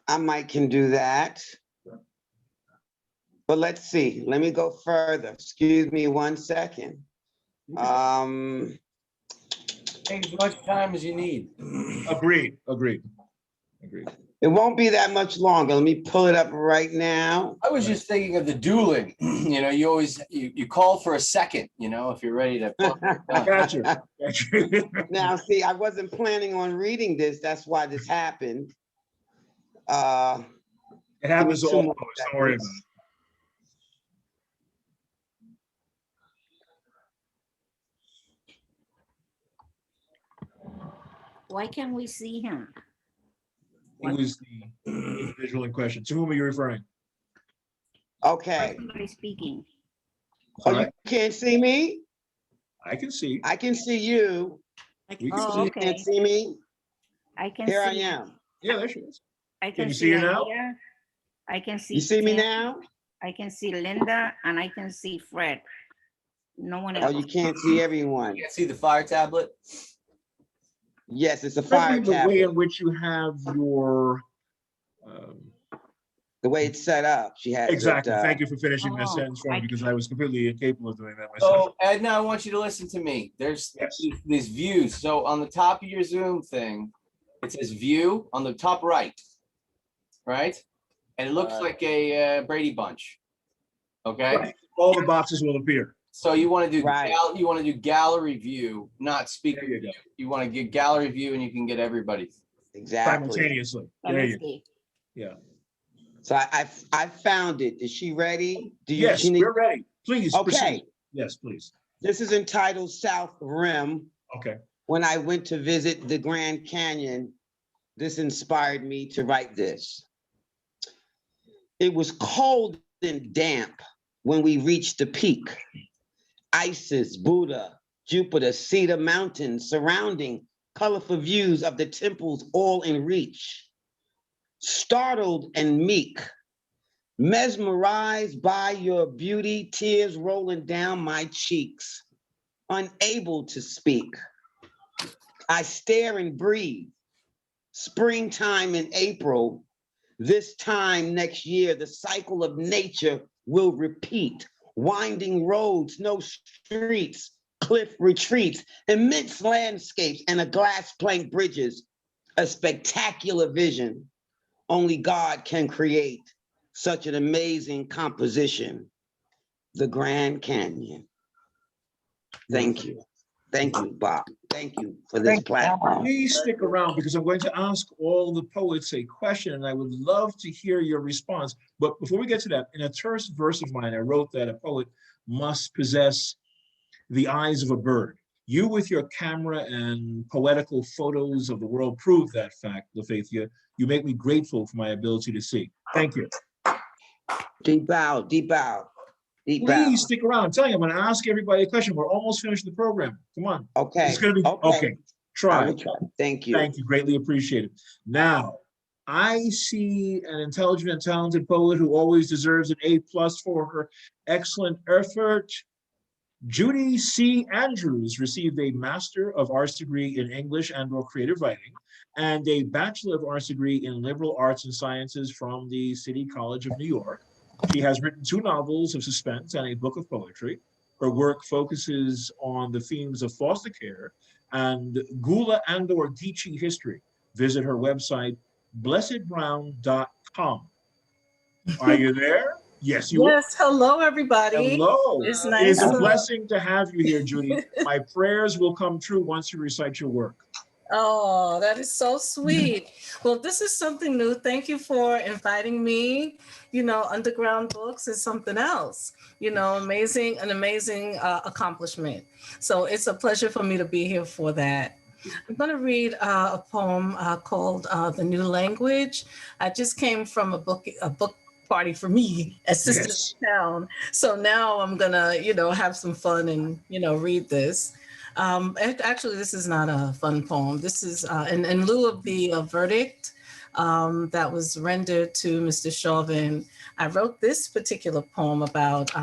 I might can do that. But let's see. Let me go further. Excuse me 1 second. Take as much time as you need. Agreed. It won't be that much longer. Let me pull it up right now. I was just thinking of the dueling. You know, you always you call for a second. You know, if you're ready to. Gotcha. Gotcha. Now, see, I wasn't planning on reading this. That's why this happened. It happens to Give me all two of more us. Don't worry about seconds. it. Why can't we see him? He was the individual in question. To whom are you referring? Okay. Somebody speaking. Oh, Sorry? you can't see me? I can see. I can see you. We can Oh, see. You can't okay. see me? I can Here I see. am. Yeah, there she is. I Can can you see her now? Anita. I can see. You see me Tim, now? I can see Linda, and I can see Fred. No one Oh, else. you can't see everyone. You can't see the fire tablet. Yes, it's a fire Especially the way tablet. in which you have your, The way it's set up, she has exactly. it. Thank you for finishing that Oh, sentence for me I- because I was completely incapable of doing that myself. So Edna, I want you to listen to me. There's Yes. these views. So on the top of your Zoom thing, it says view on the top right, right? And it looks like a Brady Bunch. Okay. Right. All the boxes will appear. So you want to do Right. you want to do gallery view, not speaker There you view. go. You want to get gallery view, and you can get everybody. Exactly. Simultaneously. Let There me you go. see. Yeah. So I found it. Is she ready? Do you? Yes, she need- we're ready. Please Okay. proceed. Yes, please. This is entitled South Rim. Okay. When I went to visit the Grand Canyon, this inspired me to write this. It was cold and damp when we reached the peak. Isis, Buddha, Jupiter, Cedar Mountains surrounding colorful views of the temples all in reach. Startled and meek, mesmerized by your beauty, tears rolling down my cheeks, unable to speak. I stare and breathe. Springtime in April, this time next year, the cycle of nature will repeat. Winding roads, no streets, cliff retreats, immense landscapes, and a glass plank bridges, a spectacular vision. Only God can create such an amazing composition. The Grand Canyon. Thank you. Thank you, Bob. Thank you for this platform. Please stick around because I'm going to ask all the poets a question and I would love to hear your response. But before we get to that, in a terse verse of mine, I wrote that a poet must possess the eyes of a bird. You with your camera and poetical photos of the world prove that fact, Lafayette. You make me grateful for my ability to see. Thank you. Deep bow, deep bow, deep bow. Please stick around. I'm telling you, I'm going to ask everybody a question. We're almost finished the program. Come on. Okay. It's going to be okay. I Try. will try. Thank you. Thank you. Greatly appreciated. Now, I see an intelligent and talented poet who always deserves an A+ for her excellent effort. Judy C. Andrews received a Master of Arts degree in English and/or creative writing and a Bachelor of Arts degree in liberal arts and sciences from the City College of New York. She has written 2 novels of suspense and a book of poetry. Her work focuses on the themes of foster care and Gula and/or Geechee history. Visit her website, blessedbrown.com. Are you there? Yes, you are. Yes, hello, everybody. Hello. It's It nice is a to- blessing to have you here, Judy. My prayers will come true once you recite your work. Oh, that is so sweet. Well, this is something new. Thank you for inviting me. You know, Underground Books is something else. You know, an amazing accomplishment. So it's a pleasure for me to be here for that. I'm going to read a poem called "The New Language." I just came from a book party for me at Sisters in Town. So now I'm gonna, have some fun and, read this. Actually, this is not a fun poem. This is in lieu of the verdict that was rendered to Mr. Chauvin. I wrote this particular poem about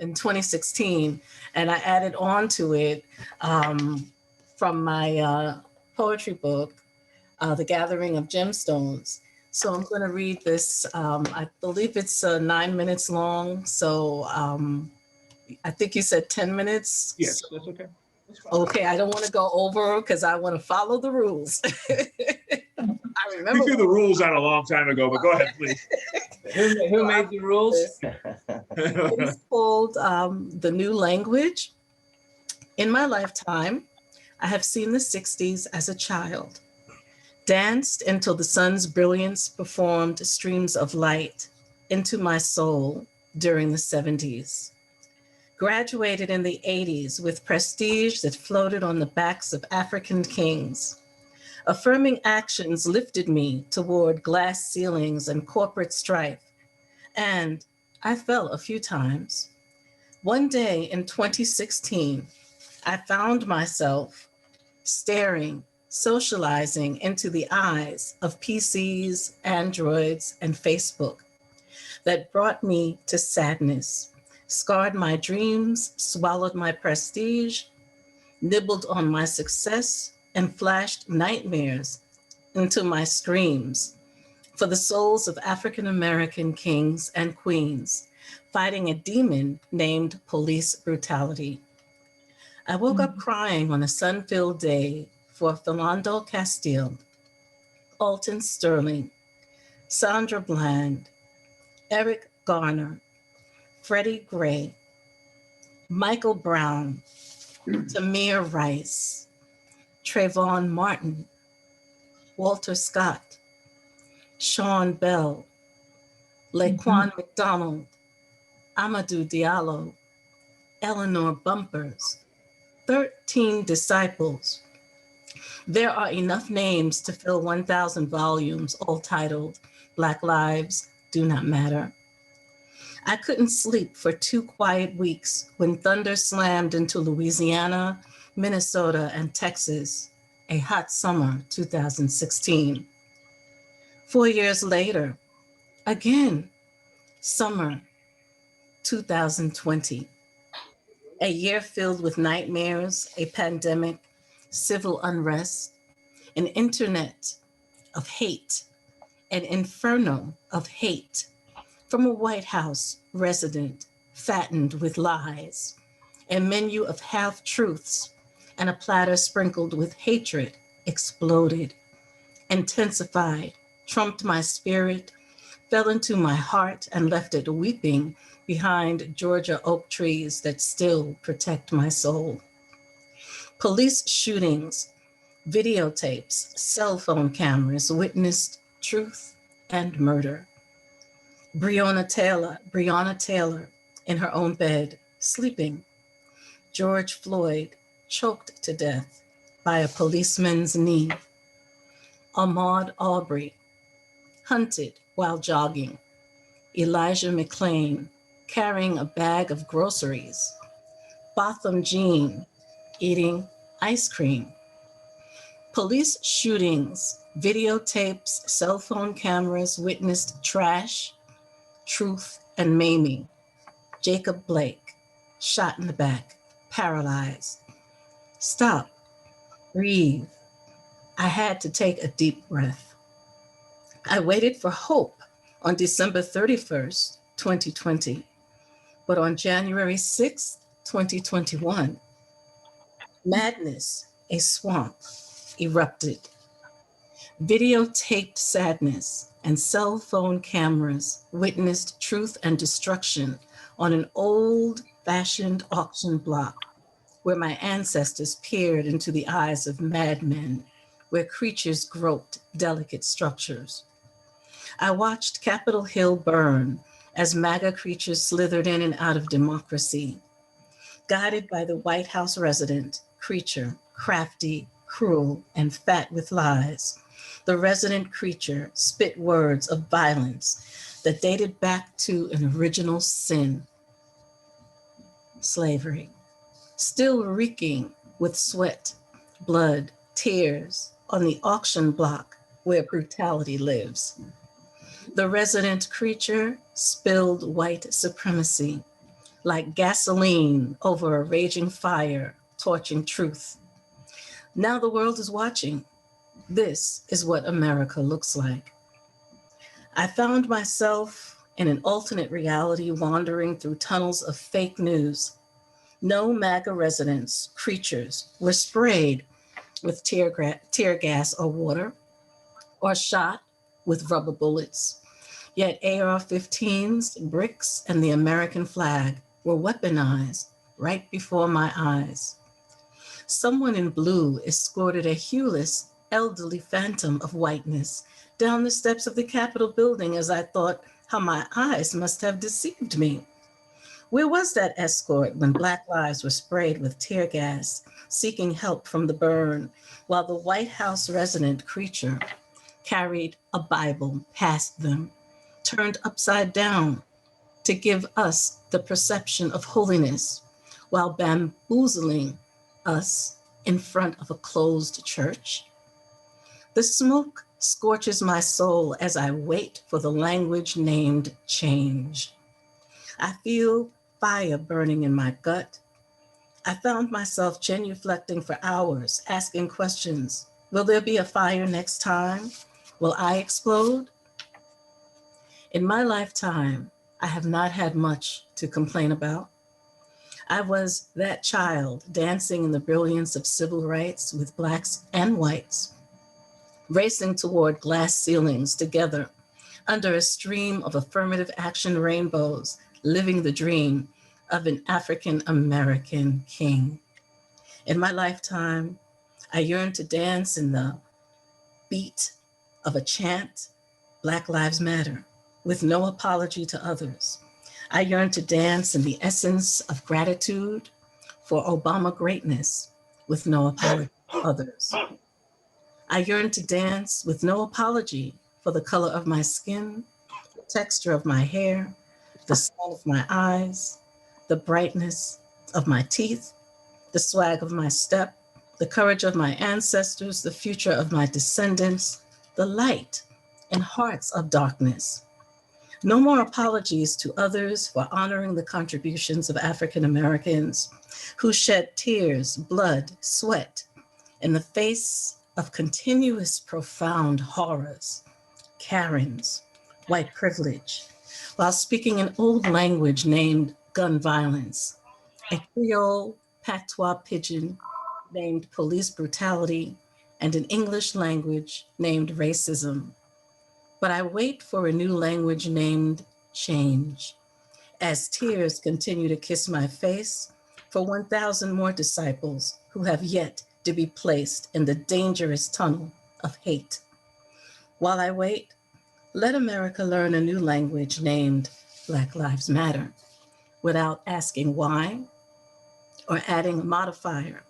in 2016, and I added on to it from my poetry book, The Gathering of Gemstones. So I'm going to read this. I believe it's 9 minutes long. So I think you said 10 minutes. Yes, that's okay. That's fine. Okay, I don't want to go over because I want to follow the rules. I We remember threw the rules out a long time ago, but go ahead, please. Who made the rules? it's called The New Language. In my lifetime, I have seen the 60s as a child, danced until the sun's brilliance performed streams of light into my soul during the 70s. Graduated in the 80s with prestige that floated on the backs of African kings. Affirming actions lifted me toward glass ceilings and corporate strife, and I fell a few times. One day in 2016, I found myself staring, socializing into the eyes of PCs, Androids, and Facebook that brought me to sadness, scarred my dreams, swallowed my prestige, nibbled on my success, and flashed nightmares into my screams for the souls of African American kings and queens fighting a demon named police brutality. I woke up crying on a sun-filled day for Philando Castile, Alton Sterling, Sandra Bland, Eric Garner, Freddie Gray, Michael Brown, Tamir Rice, Trayvon Martin, Walter Scott, Sean Bell, Laquan McDonald, Amadou Diallo, Eleanor Bumpers, 13 disciples. There are enough names to fill 1,000 volumes, all titled Black Lives Do Not Matter. I couldn't sleep for 2 quiet weeks when thunder slammed into Louisiana, Minnesota, and Texas, a hot summer 2016. 4 years later, again, summer 2020. A year filled with nightmares, a pandemic, civil unrest, an internet of hate, an inferno of hate from a White House resident fattened with lies, a menu of half-truths, and a platter sprinkled with hatred exploded, intensified, trumped my spirit, fell into my heart, and left it weeping behind Georgia oak trees that still protect my soul. Police shootings, videotapes, cell phone cameras witnessed truth and murder. Breonna Taylor in her own bed, sleeping. George Floyd choked to death by a policeman's knee. Ahmaud Arbery hunted while jogging. Elijah McClain carrying a bag of groceries. Botham Jean eating ice cream. Police shootings, videotapes, cell phone cameras witnessed trash, truth, and maiming. Jacob Blake, shot in the back, paralyzed. Stop, breathe. I had to take a deep breath. I waited for hope on December 31st, 2020, but on January 6th, 2021, madness, a swamp, erupted. Videotaped sadness and cell phone cameras witnessed truth and destruction on an old-fashioned auction block where my ancestors peered into the eyes of madmen, where creatures groped delicate structures. I watched Capitol Hill burn as MAGA creatures slithered in and out of democracy, guided by the White House resident, creature, crafty, cruel, and fat with lies. The resident creature spit words of violence that dated back to an original sin, slavery, still reeking with sweat, blood, tears on the auction block where brutality lives. The resident creature spilled white supremacy like gasoline over a raging fire, torching truth. Now the world is watching. This is what America looks like. I found myself in an alternate reality wandering through tunnels of fake news. No MAGA residents, creatures were sprayed with tear gas or water. or shot with rubber bullets. Yet AR-15s, bricks, and the American flag were weaponized right before my eyes. Someone in blue escorted a hueless, elderly phantom of whiteness down the steps of the Capitol building as I thought how my eyes must have deceived me. Where was that escort when Black lives were sprayed with tear gas, seeking help from the burn, while the White House resident creature carried a Bible past them, turned upside down to give us the perception of holiness, while bamboozling us in front of a closed church? The smoke scorches my soul as I wait for the language named change. I feel fire burning in my gut. I found myself genuflecting for hours, asking questions. Will there be a fire next time? Will I explode? In my lifetime, I have not had much to complain about. I was that child dancing in the brilliance of civil rights with Blacks and whites, racing toward glass ceilings together under a stream of affirmative action rainbows, living the dream of an African American king. In my lifetime, I yearn to dance in the beat of a chant, Black Lives Matter, with no apology to others. I yearn to dance in the essence of gratitude for Obama greatness, with no apology to others. I yearn to dance with no apology for the color of my skin, the texture of my hair, the sun of my eyes, the brightness of my teeth, the swag of my step, the courage of my ancestors, the future of my descendants, the light in hearts of darkness. No more apologies to others for honoring the contributions of African Americans who shed tears, blood, sweat in the face of continuous profound horrors, Karens, white privilege, while speaking an old language named gun violence, a Creole patois pidgin named police brutality, and an English language named racism. But I wait for a new language named change, as tears continue to kiss my face for 1,000 more disciples who have yet to be placed in the dangerous tunnel of hate. While I wait, let America learn a new language named Black Lives Matter without asking why or adding a modifier,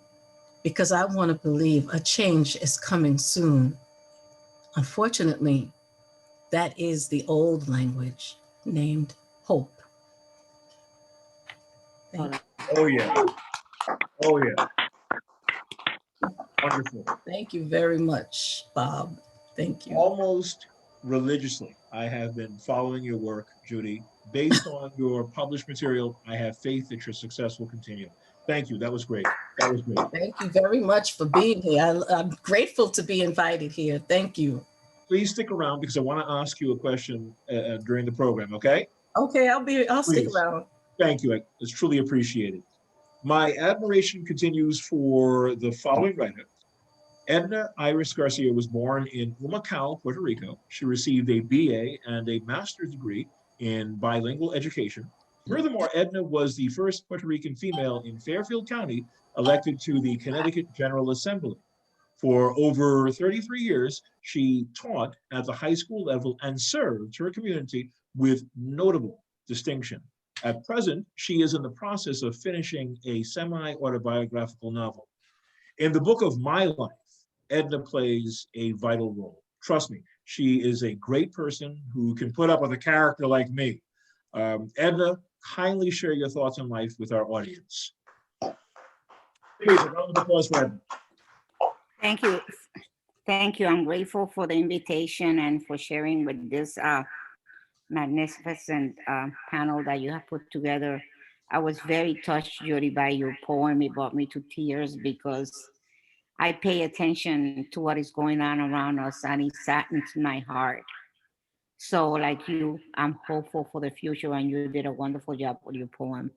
because I want to believe a change is coming soon. Unfortunately, that is the old language named hope. Thank you. Oh, yeah. Oh, yeah. Wonderful. Thank you very much, Bob. Thank you. Almost religiously, I have been following your work, Judy. Based on your published material, I have faith that your success will continue. Thank you. That was great. That was great. Thank you very much for being here. I'm grateful to be invited here. Thank you. Please stick around because I want to ask you a question during the program, okay? Okay, I'll stick Please. around. Thank you. It's truly appreciated. My admiration continues for the following writer. Edna Iris Garcia was born in Humacao, Puerto Rico. She received a BA and a master's degree in bilingual education. Furthermore, Edna was the first Puerto Rican female in Fairfield County elected to the Connecticut General Assembly. For over 33 years, she taught at the high school level and served her community with notable distinction. At present, she is in the process of finishing a semi-autobiographical novel. In the book of my life, Edna plays a vital role. Trust me, she is a great person who can put up with a character like me. Edna, kindly share your thoughts on life with our audience. Please, a round of applause for Edna. Thank you. Thank you. I'm grateful for the invitation and for sharing with this magnificent panel that you have put together. I was very touched, Judy, by your poem. It brought me to tears because I pay attention to what is going on around us, and it saddens my heart. So like you, I'm hopeful for the future, and you did a wonderful job with your poem.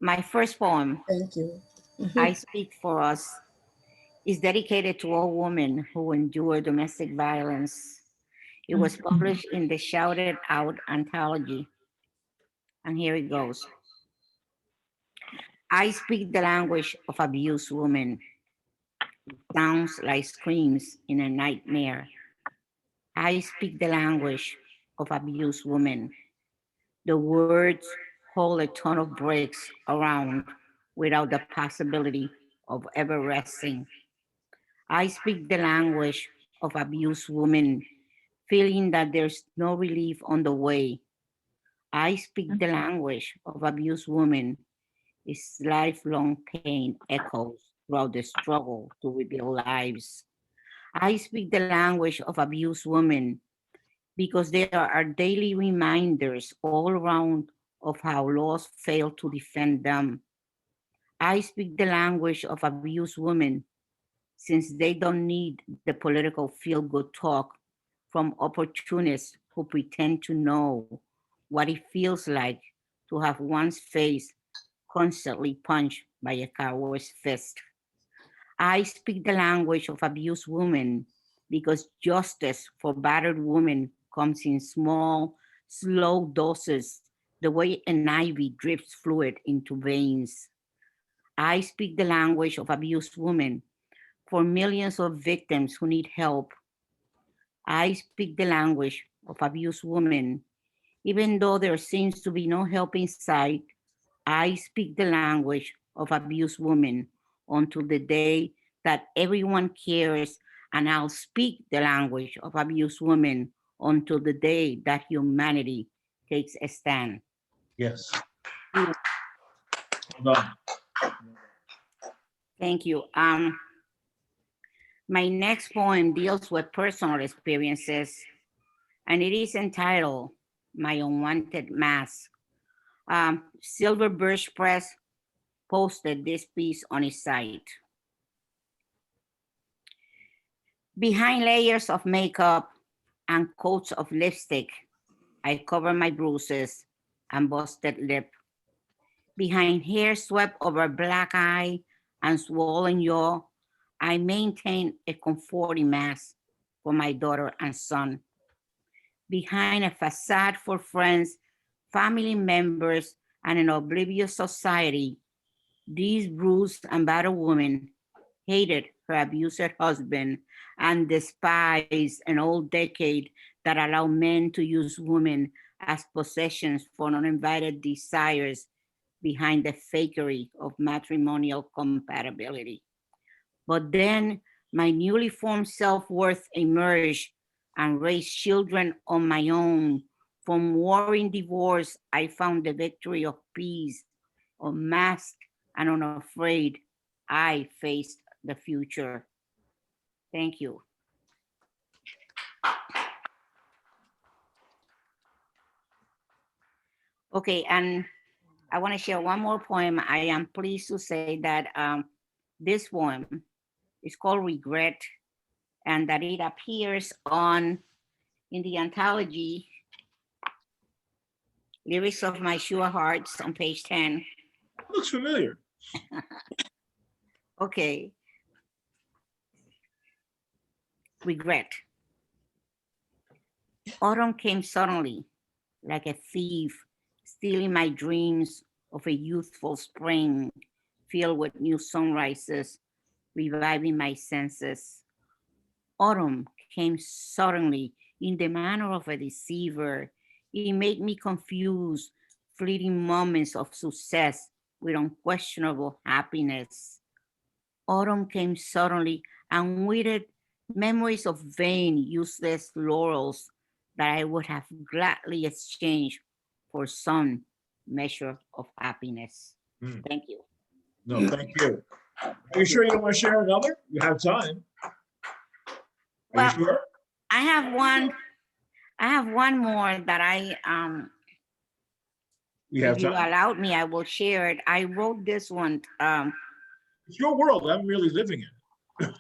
My first poem, Thank you. I Speak for Us, is dedicated to all women who endure domestic violence. It was published in the Shouted Out anthology. And here it goes. I speak the language of abused women. Sounds like screams in a nightmare. I speak the language of abused women. The words hold a ton of bricks around without the possibility of ever resting. I speak the language of abused women, feeling that there's no relief on the way. I speak the language of abused women. Its lifelong pain echoes throughout the struggle to rebuild lives. I speak the language of abused women because there are daily reminders all around of how laws fail to defend them. I speak the language of abused women since they don't need the political feel-good talk from opportunists who pretend to know what it feels like to have one's face constantly punched by a coward's fist. I speak the language of abused women because justice for battered women comes in small, slow doses, the way an IV drips fluid into veins. I speak the language of abused women for millions of victims who need help. I speak the language of abused women. Even though there seems to be no help in sight, I speak the language of abused women until the day that everyone cares, and I'll speak the language of abused women until the day that humanity takes a stand. Yes. Well done. Thank you. My next poem deals with personal experiences, and it is entitled My Unwanted Mask. Silver Birch Press posted this piece on its site. Behind layers of makeup and coats of lipstick, I cover my bruises and busted lip. Behind hair swept over black eye and swollen jaw, I maintain a comforting mask for my daughter and son. Behind a facade for friends, family members, and an oblivious society, this bruised and battered woman hated her abuser husband and despised an old decade that allowed men to use women as possessions for uninvited desires behind the fakery of matrimonial compatibility. But then my newly formed self-worth emerged and raised children on my own. From warring divorce, I found the victory of peace. Unmasked and unafraid, I faced the future. Thank you. Okay, and I want to share one more poem. I am pleased to say that this poem is called Regret, and that it appears in the anthology Lyrics of My Sure Hearts on page 10. Looks familiar. Okay. Regret. Autumn came suddenly, like a thief, stealing my dreams of a youthful spring filled with new sunrises, reviving my senses. Autumn came suddenly in the manner of a deceiver. It made me confuse fleeting moments of success with unquestionable happiness. Autumn came suddenly and with it memories of vain, useless laurels that I would have gladly exchanged for some measure of happiness. Thank you. No, thank you. Are you sure you don't want to share another? You have time. Are you sure? I have one more that You have if you time. allowed me, I will share it. I wrote this one. It's your world. I'm really living it.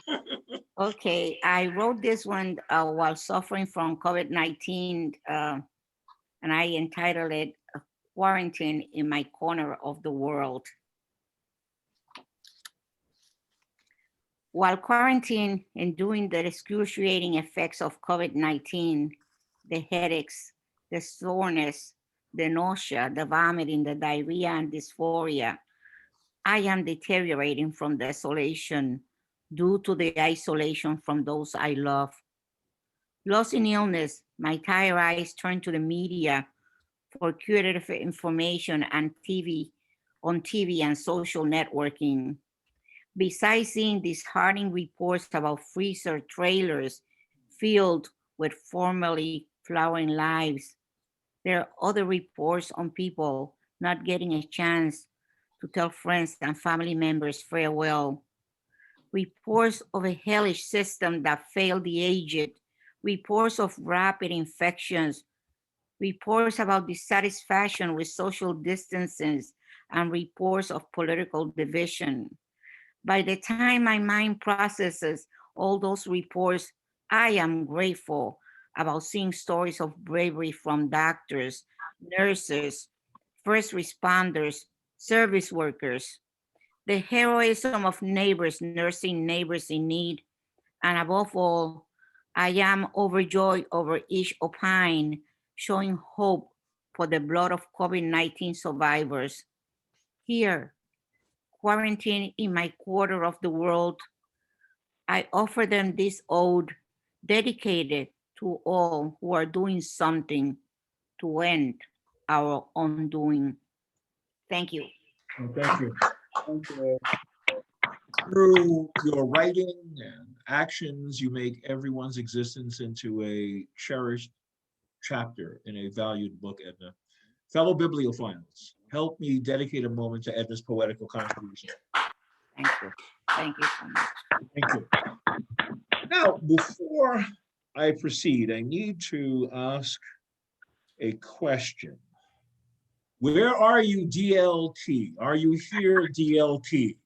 Okay, I wrote this one while suffering from COVID-19, and I entitled it Quarantine in My Corner of the World. While quarantine enduring the excruciating effects of COVID-19, the headaches, the soreness, the nausea, the vomiting, the diarrhea, and dysphoria, I am deteriorating from desolation due to the isolation from those I love. Lost in illness, my tired eyes turn to the media for curative information and on TV and social networking. Besides seeing disheartening reports about freezer trailers filled with formerly flowering lives, there are other reports on people not getting a chance to tell friends and family members farewell. Reports of a hellish system that failed the aged, reports of rapid infections, reports about dissatisfaction with social distances, and reports of political division. By the time my mind processes all those reports, I am grateful about seeing stories of bravery from doctors, nurses, first responders, service workers, the heroism of neighbors nursing neighbors in need, and above all, I am overjoyed over each opine showing hope for the blood of COVID-19 survivors. Here, quarantined in my quarter of the world, I offer them this ode dedicated to all who are doing something to end our undoing. Thank you. Well, thank you. Through your writing and actions, you make everyone's existence into a cherished chapter in a valued book, Edna. Fellow bibliophiles, help me dedicate a moment to Edna's poetical contribution. Thank you. Thank you so much. Thank you. Now, before I proceed, I need to ask a question. Where are you, DLT? Are you here, DLT?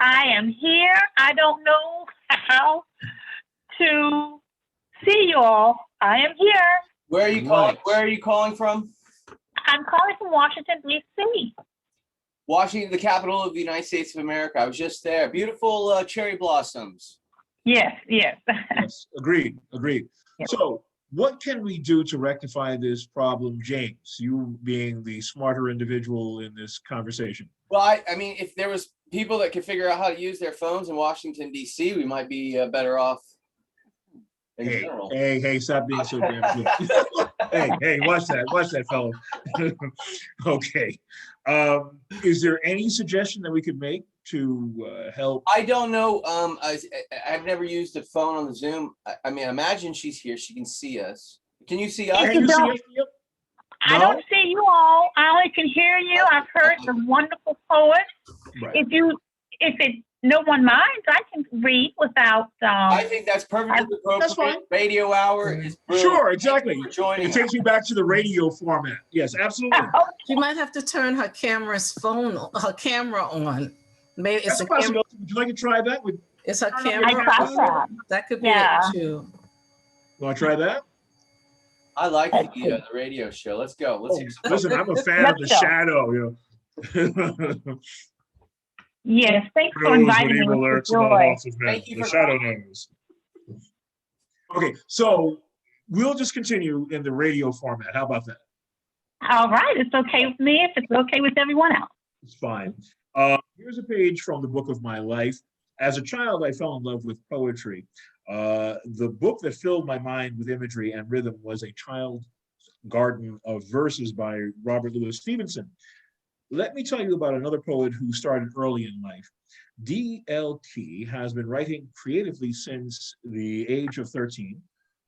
I am here. I don't know how to see you all. I am here. Where are you calling? Where are you calling from? I'm calling from Washington, D.C. Washington, the capital of the United States of America. I was just there. Beautiful cherry blossoms. Yes, yes. Yes, agreed, agreed. So what can we do to rectify this problem, James, you being the smarter individual in this conversation? Well, I mean, if there was people that could figure out how to use their phones in Washington, D.C., we might be better off in general. Hey, stop being so damn good. hey, watch that, fellow. Okay. Is there any suggestion that we could make to help? I don't know. I've never used a phone on the Zoom. I mean, imagine she's here. She can see us. Can you see us? I don't see you all. I only can hear you. I've heard some wonderful poets. Right. If no one minds, I can read without. I think that's perfectly appropriate. That's fine. Radio hour is brilliant. Sure, exactly. Joining it takes me back to the radio format. Yes, absolutely. She might have to turn her camera on. Maybe it's That's a possibility. Would you like to try that? It's her camera. I tried that. That could be it too. Want to try that? I like the radio show. Let's go. Let's hear some. Listen, I'm a fan of the shadow. You know. Yes, thanks for inviting me. The shadow knows. Okay, so we'll just continue in the radio format. How about that? All right, it's okay with me if it's okay with everyone else. It's fine. Here's a page from the book of my life. As a child, I fell in love with poetry. The book that filled my mind with imagery and rhythm was A Child's Garden of Verses by Robert Louis Stevenson. Let me tell you about another poet who started early in life. DLT has been writing creatively since the age of 13.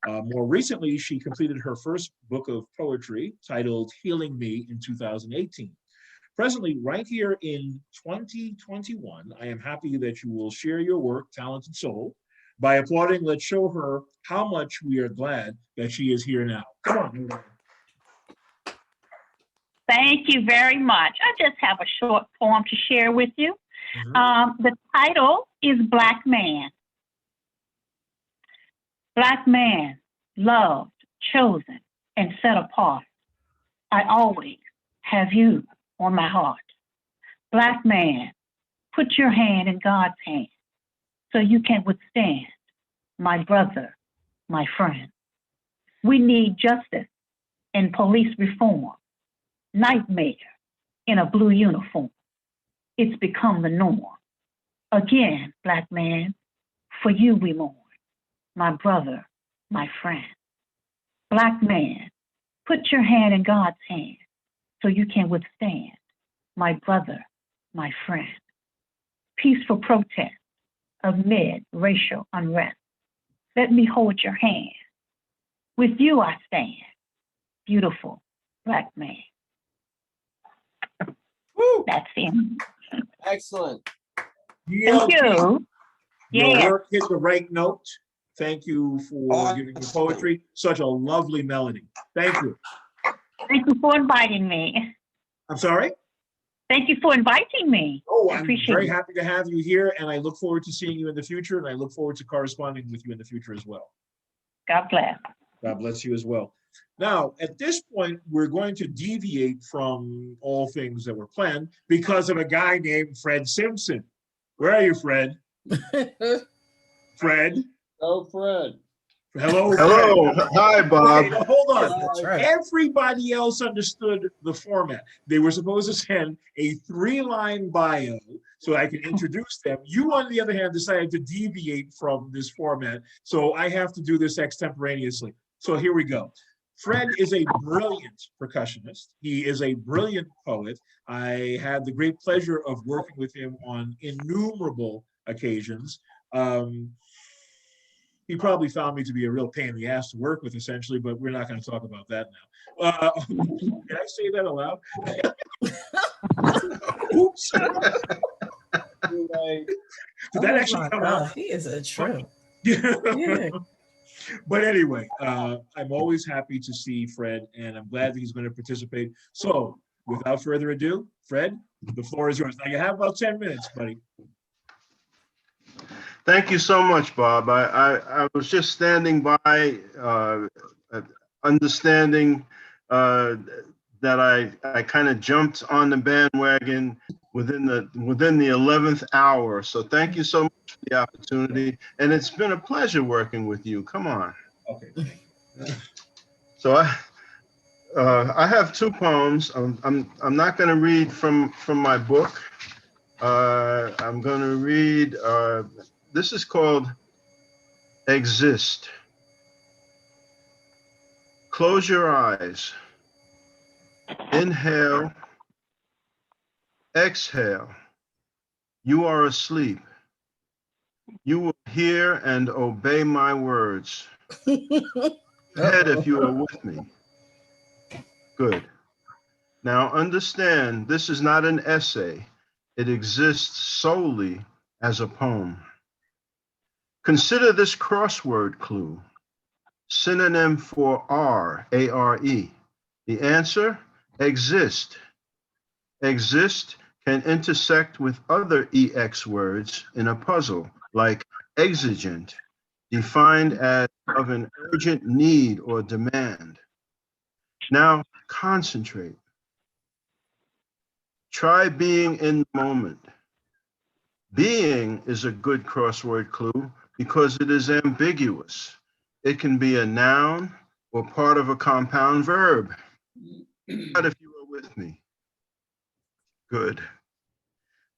More recently, she completed her first book of poetry titled Healing Me in 2018. Presently, right here in 2021, I am happy that you will share your work, talent, and soul. By applauding, let's show her how much we are glad that she is here now. Come on. Thank you very much. I just have a short poem to share with you. The title is Black Man. Black man, loved, chosen, and set apart. I always have you on my heart. Black man, put your hand in God's hand. so you can withstand, my brother, my friend. We need justice and police reform. Nightmare in a blue uniform. It's become the norm. Again, Black man, for you we mourn, my brother, my friend. Black man, put your hand in God's hand so you can withstand, my brother, my friend. Peaceful protest amid racial unrest. Let me hold your hand. With you I stand, beautiful Black man. Woo! That's it. Excellent. Thank you. Your Yeah. work hit the right note. Thank you for giving the Awesome. poetry such a lovely melody. Thank you. Thank you for inviting me. I'm sorry? Thank you for inviting me. Oh, I I'm appreciate very it. happy to have you here, and I look forward to seeing you in the future, and I look forward to corresponding with you in the future as well. God bless. God bless you as well. Now, at this point, we're going to deviate from all things that were planned because of a guy named Fred Simpson. Where are you, Fred? Fred? Oh, Fred. Hello, Fred. Hello, hi, Bob. Okay, now hold on. That's right. Everybody else understood the format. They were supposed to send a 3-line bio so I could introduce them. You, on the other hand, decided to deviate from this format. So I have to do this extemporaneously. So here we go. Fred is a brilliant percussionist. He is a brilliant poet. I had the great pleasure of working with him on innumerable occasions. He probably found me to be a real pain in the ass to work with, essentially, but we're not going to talk about that now. Can I say that aloud? Oops. Did that actually come out? He is a trip. Yeah. But anyway, I'm always happy to see Fred, and I'm glad that he's going to participate. So, without further ado, Fred, the floor is yours. Now, you have about 10 minutes, buddy. Thank you so much, Bob. I was just standing by, understanding that I kind of jumped on the bandwagon within the 11th hour. So thank you so much for the opportunity, and it's been a pleasure working with you. Come on. Okay. So I have 2 poems. I'm not going to read from my book. I'm going to read. This is called Exist. Close your eyes. Inhale. Exhale. You are asleep. You will hear and obey my words. Head if you are with me. Good. Now understand, this is not an essay. It exists solely as a poem. Consider this crossword clue. Synonym for R, A-R-E. The answer, exist. Exist can intersect with other EX words in a puzzle, like exigent, defined as of an urgent need or demand. Now concentrate. Try being in the moment. Being is a good crossword clue because it is ambiguous. It can be a noun or part of a compound verb. But if you are with me. Good.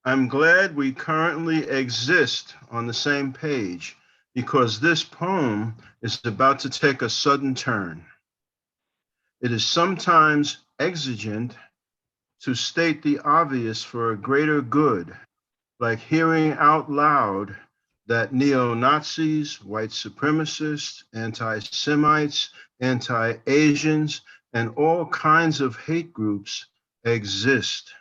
I'm glad we currently exist on the same page because this poem is about to take a sudden turn. It is sometimes exigent to state the obvious for a greater good, like hearing out loud that neo-Nazis, white supremacists, anti-Semites, anti-Asians, and all kinds of hate groups exist.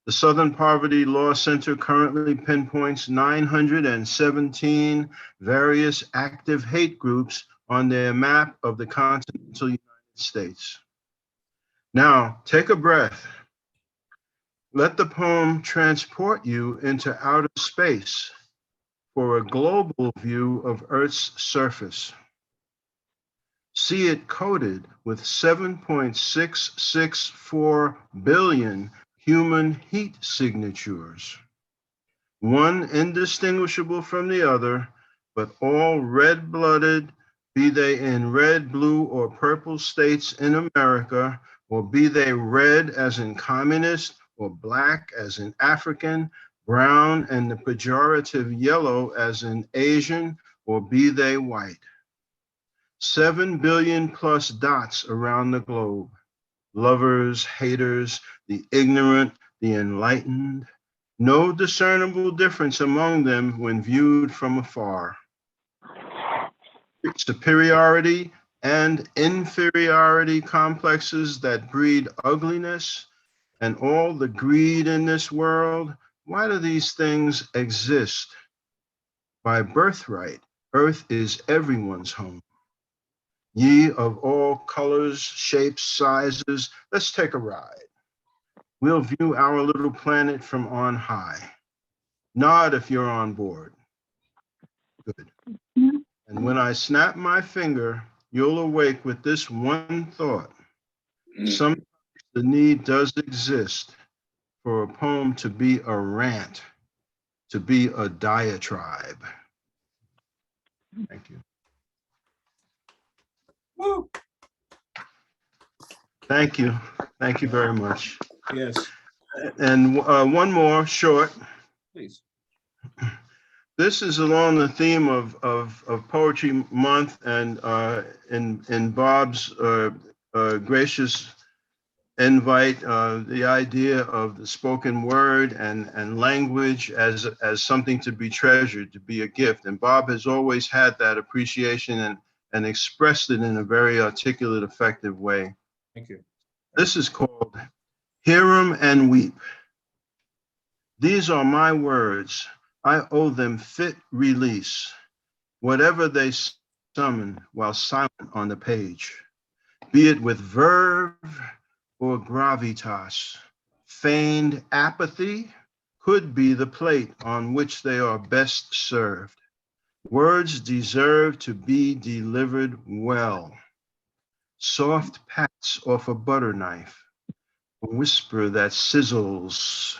The Southern Poverty Law Center currently pinpoints 917 various active hate groups on their map of the continental United States. Now, take a breath. Let the poem transport you into outer space for a global view of Earth's surface. See it coated with 7.664 billion human heat signatures. one indistinguishable from the other, but all red-blooded, be they in red, blue, or purple states in America, or be they red as in communist, or black as in African, brown and the pejorative yellow as in Asian, or be they white. 7 billion plus dots around the globe. Lovers, haters, the ignorant, the enlightened. No discernible difference among them when viewed from afar. Superiority and inferiority complexes that breed ugliness and all the greed in this world. Why do these things exist? By birthright, earth is everyone's home. Ye of all colors, shapes, sizes, let's take a ride. We'll view our little planet from on high. Nod if you're on board. Good. And when I snap my finger, you'll awake with this one thought. Sometimes the need does exist for a poem to be a rant, to be a diatribe. Thank you. Woo. Thank you. Thank you very much. Yes, And one more short. please. This is along the theme of Poetry Month and in Bob's gracious invite, the idea of the spoken word and language as something to be treasured, to be a gift. And Bob has always had that appreciation and expressed it in a very articulate, effective way. Thank you. This is called Hear 'em and Weep. These are my words. I owe them fit release, whatever they summon while silent on the page, be it with verve or gravitas. Feigned apathy could be the plate on which they are best served. Words deserve to be delivered well. Soft pats off a butter knife, a whisper that sizzles,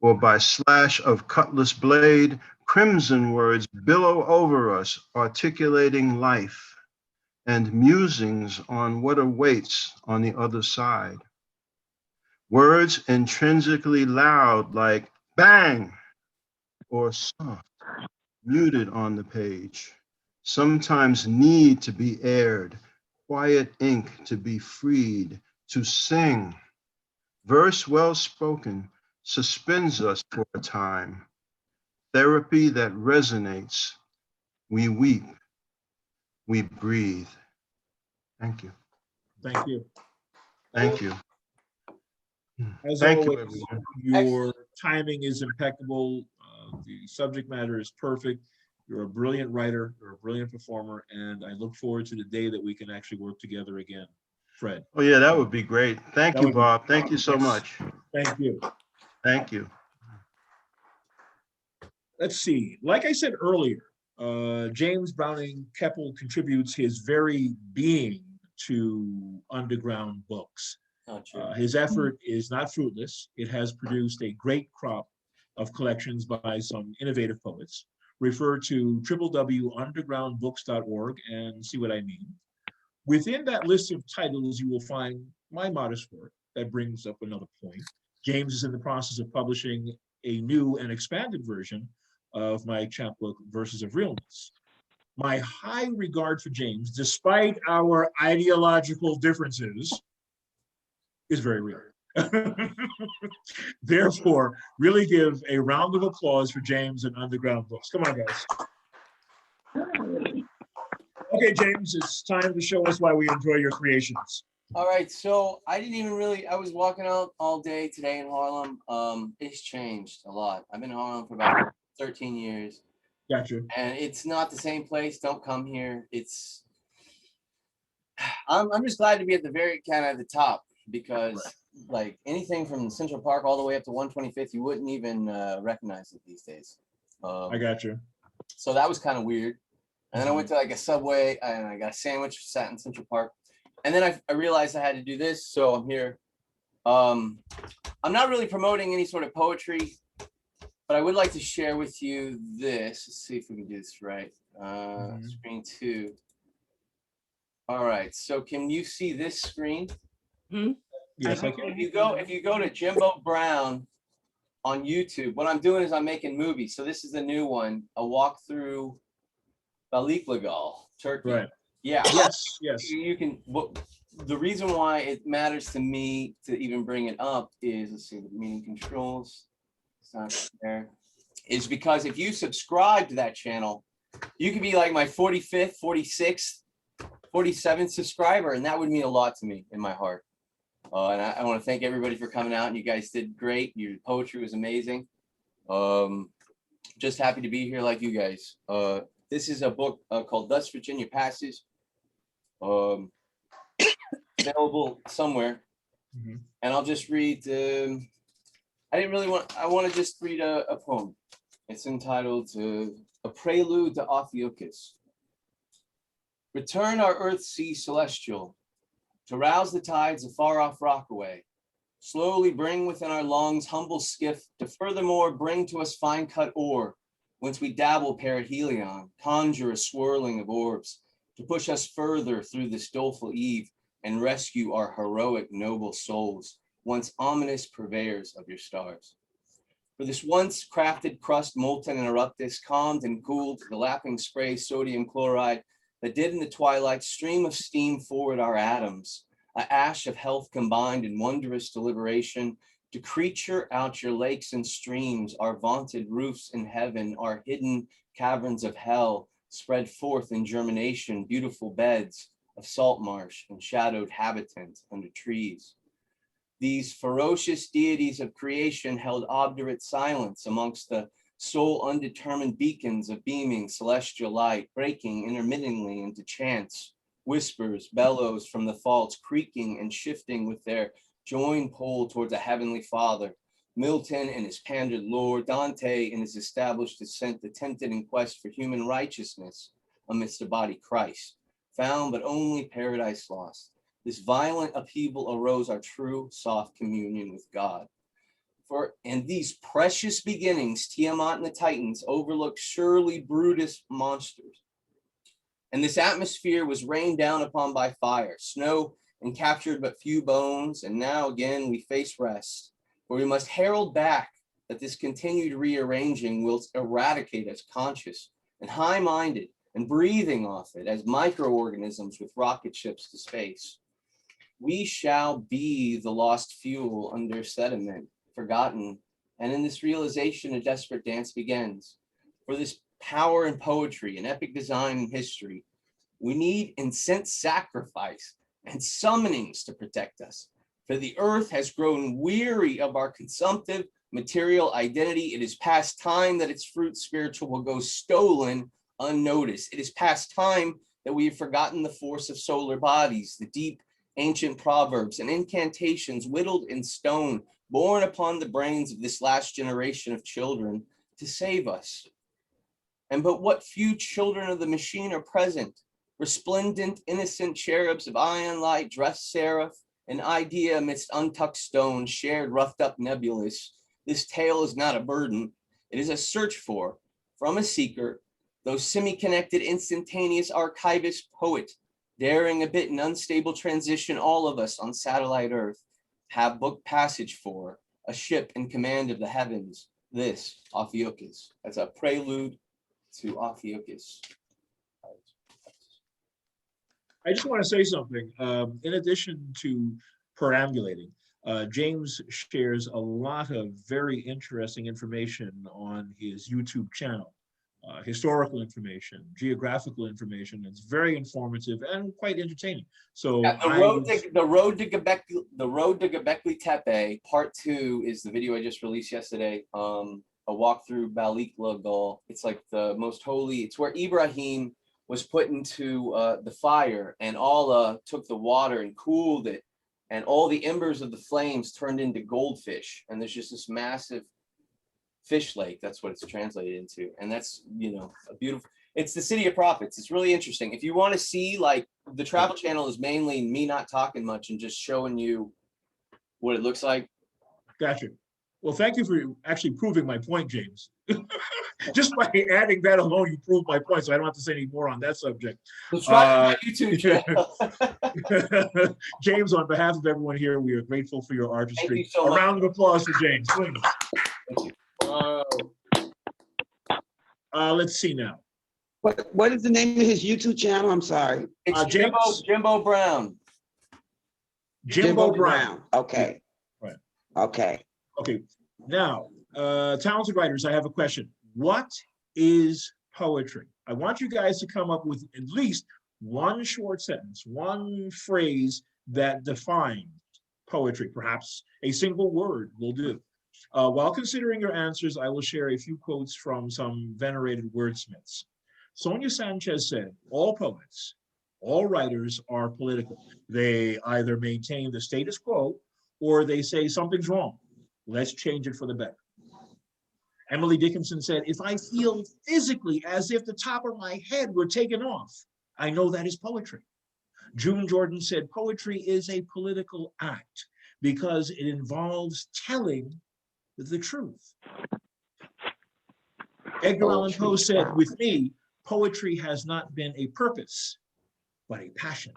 or by slash of cutlass blade, crimson words billow over us, articulating life and musings on what awaits on the other side. Words intrinsically loud like bang or soft, muted on the page, sometimes need to be aired, quiet ink to be freed, to sing. Verse well spoken suspends us for a time. Therapy that resonates. We weep, we breathe. Thank you. Thank you. Thank you. As Thank always, you, everyone. your timing is impeccable. The subject matter is perfect. You're a brilliant writer, you're a brilliant performer, and I look forward to the day that we can actually work together again. Fred. Oh yeah, that would be great. Thank you, Bob. Thank you so Yes. much. Thank you. Thank you. Let's see. Like I said earlier, James Browning Keppel contributes his very being to underground books. His effort is not fruitless. It has produced a great crop of collections by some innovative poets. Refer to www.undergroundbooks.org and see what I mean. Within that list of titles, you will find my modest work. That brings up another point. James is in the process of publishing a new and expanded version of my chapbook, Verses of Realness. My high regard for James, despite our ideological differences, is very real. Therefore, really give a round of applause for James and Underground Books. Come on, guys. Okay, James, it's time to show us why we enjoy your creations. All right, so I was walking out all day today in Harlem. It's changed a lot. I've been in Harlem for about 13 years. Gotcha. And it's not the same place. Don't come here. I'm just glad to be at the very kind of the top, because like anything from Central Park all the way up to 125th, you wouldn't even recognize it these days. I got you. So that was kind of weird. And then I went to like a Subway and I got a sandwich, sat in Central Park. And then I realized I had to do this, so I'm here. I'm not really promoting any sort of poetry But I would like to share with you this. Let's see if we can do this right. Mhm. Screen 2. All right. So can you see this screen? Yes, I can. If you go to Jimbo Brown on YouTube, what I'm doing is I'm making movies. So this is the new one, a walk through Balıklıgal, Turkey. Right. Yeah. Yes, yes. You can. The reason why it matters to me to even bring it up is, let's see, the meeting controls. It's not there. Is because if you subscribe to that channel, you could be like my 45th, 46th, 47th subscriber, and that would mean a lot to me in my heart. And I want to thank everybody for coming out, and you guys did great. Your poetry was amazing. Just happy to be here like you guys. This is a book called Thus Virginia Passes, available somewhere. Mhm. And I'll just read, I want to just read a poem. It's entitled A Prelude to Ophiuchus. Return our earth sea celestial, to rouse the tides of far off Rockaway. Slowly bring within our lungs humble skiff, to furthermore bring to us fine cut ore, whence we dabble perihelion, conjure a swirling of orbs, to push us further through this doleful eve, and rescue our heroic noble souls, once ominous purveyors of your stars. For this once crafted crust, molten and eruptus, calmed and cooled the lapping spray sodium chloride that did in the twilight stream of steam forward our atoms, a ash of health combined in wondrous deliberation, to creature out your lakes and streams, our vaunted roofs in heaven, our hidden caverns of hell, spread forth in germination, beautiful beds of salt marsh and shadowed habitant under trees. These ferocious deities of creation held obdurate silence amongst the soul undetermined beacons of beaming celestial light, breaking intermittently into chants, whispers, bellows from the faults, creaking and shifting with their joined pole towards a heavenly Father. Milton in his pandered lore, Dante in his established descent, attempted in quest for human righteousness amidst a body Christ, found but only paradise lost. This violent upheaval arose our true soft communion with God. For in these precious beginnings, Tiamat and the Titans overlooked surely Brutus monsters. And this atmosphere was rained down upon by fire, snow, and captured but few bones. And now again we face rest, where we must herald back that this continued rearranging will eradicate us conscious and high-minded and breathing off it as microorganisms with rocket ships to space. We shall be the lost fuel under sediment, forgotten, and in this realization a desperate dance begins. For this power in poetry and epic design and history, we need incensed sacrifice and summonings to protect us. For the earth has grown weary of our consumptive material identity. It is past time that its fruit spiritual will go stolen unnoticed. It is past time that we have forgotten the force of solar bodies, the deep ancient proverbs and incantations whittled in stone, born upon the brains of this last generation of children to save us. And but what few children of the machine are present, resplendent, innocent cherubs of ion light, dressed seraph, an idea amidst untucked stones, shared, roughed up nebulous. This tale is not a burden. It is a search for, from a seeker, those semi-connected, instantaneous archivist poet, daring a bit in unstable transition, all of us on satellite Earth have booked passage for a ship in command of the heavens. This, Ophiuchus. That's a prelude to Ophiuchus. I just want to say something. In addition to perambulating, James shares a lot of very interesting information on his YouTube channel. Historical information, geographical information. It's very informative and quite entertaining. So yeah, the road to Göbekli Tepe Part 2 is the video I just released yesterday. A walk through Balıklıgal. It's like the most holy. It's where Ibrahim was put into the fire, and Allah took the water and cooled it, and all the embers of the flames turned into goldfish, and there's just this massive fish lake. That's what it's translated into, and that's, you know, a beautiful. It's the city of prophets. It's really interesting. If you want to see, like, the travel channel is mainly me not talking much and just showing you what it looks like. Gotcha. Well, thank you for actually proving my point, James. Just by adding that alone, you proved my point, so I don't have to say any more on that subject. Subscribe to my YouTube channel. James, on behalf of everyone here, we are grateful for your artistry. Thank you so A much. round of applause for James, please. Thank you. Let's see now. What is the name of his YouTube channel? I'm sorry. It's Jimbo Brown. Jimbo Brown. Okay. Right. Okay. Okay. Now, talented writers, I have a question. What is poetry? I want you guys to come up with at least one short sentence, one phrase that defines poetry. Perhaps a single word will do. While considering your answers, I will share a few quotes from some venerated wordsmiths. Sonia Sanchez said, all poets, all writers are political. They either maintain the status quo or they say something's wrong. Let's change it for the better. Emily Dickinson said, if I feel physically as if the top of my head were taken off, I know that is poetry. June Jordan said, poetry is a political act because it involves telling the truth. Edgar Allan Poe said, with me, poetry has not been a purpose, but a passion.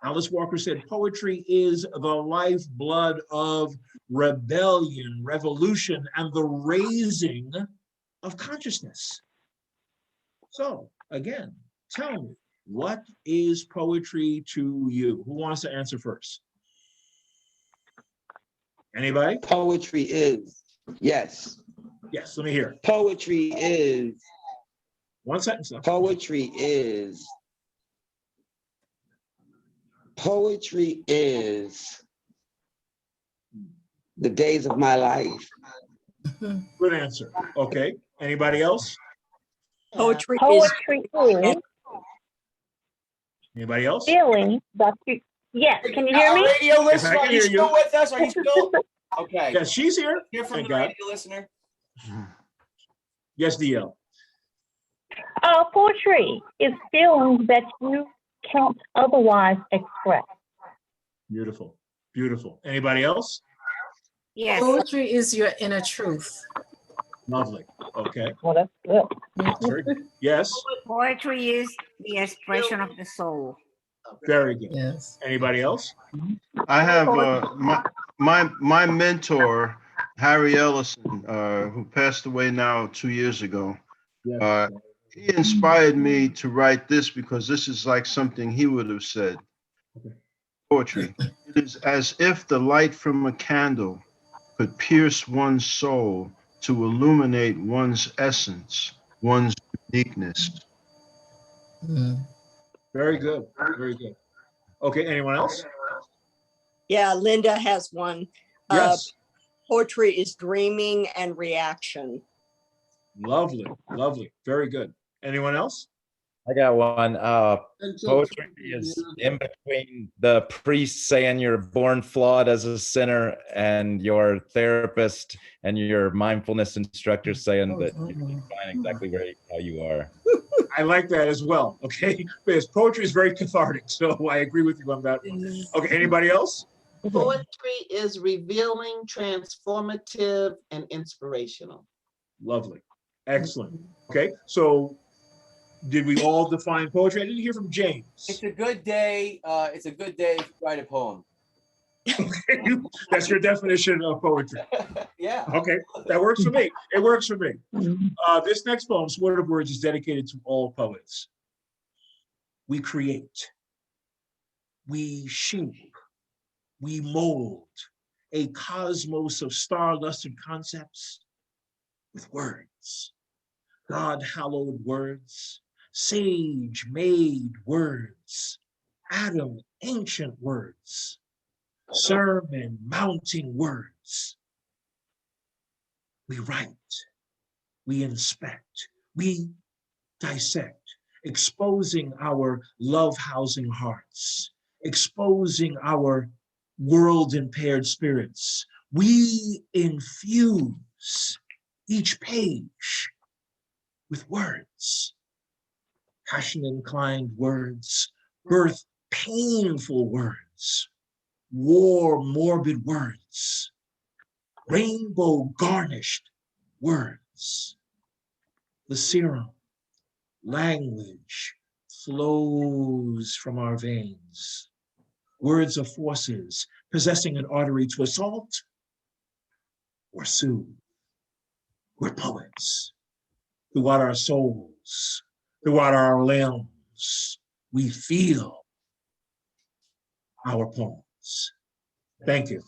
Alice Walker said, poetry is the lifeblood of rebellion, revolution, and the raising of consciousness. So again, tell me, what is poetry to you? Who wants to answer first? Anybody? Poetry is, yes. Yes, let me hear it. Poetry is. One sentence. Poetry is the days of my life. Good answer. Okay. Anybody else? Poetry is Anybody else? feeling that you, yes, can you hear me? Radio Yes, listener, I are can you hear still you. with us? Are you still? Okay. Yes, she's here. Hear from Thank the God. radio listener. Yes, DL. Poetry is feelings that you can't otherwise express. Beautiful. Beautiful. Anybody else? Yes. Poetry is your inner truth. Lovely. Okay. Well, that's good. That's very good. Yes. Poetry is the expression of the soul. Very good. Yes. Anybody else? I have my mentor, Harry Ellison, who passed away now 2 years ago. He inspired me to write this because this is like something he would have said. Poetry. It is as if the light from a candle could pierce one's soul to illuminate one's essence, one's uniqueness. Very good. Very good. Okay. Anyone else? Yeah, Linda has one. Yes. Poetry is dreaming and reaction. Lovely. Lovely. Very good. Anyone else? I got one. Poetry is in between the priest saying you're born flawed as a sinner and your therapist and your mindfulness instructor saying that you're fine exactly how you are. I like that as well. Okay. Because poetry is very cathartic. So I agree with you on that one. Okay. Anybody else? Poetry is revealing, transformative, and inspirational. Lovely. Excellent. Okay. So did we all define poetry? I didn't hear from James. It's a good day. It's a good day to write a poem. Okay. That's your definition of poetry. Yeah. Okay. That works for me. It works for me. This next poem, Sword of Words, is dedicated to all poets. We create. We shape. We mold a cosmos of star-lusted concepts with words. God-hallowed words, sage-made words, Adam ancient words, sermon-mounting words. We write, we inspect, we dissect, exposing our love-housing hearts, exposing our world-impaired spirits. We infuse each page with words, passion-inclined words, birth painful words, war morbid words, rainbow garnished words. The serum, language flows from our veins. Words are forces possessing an artery to assault or soothe. We're poets. Throughout our souls, throughout our limbs, we feel our poems. Thank you.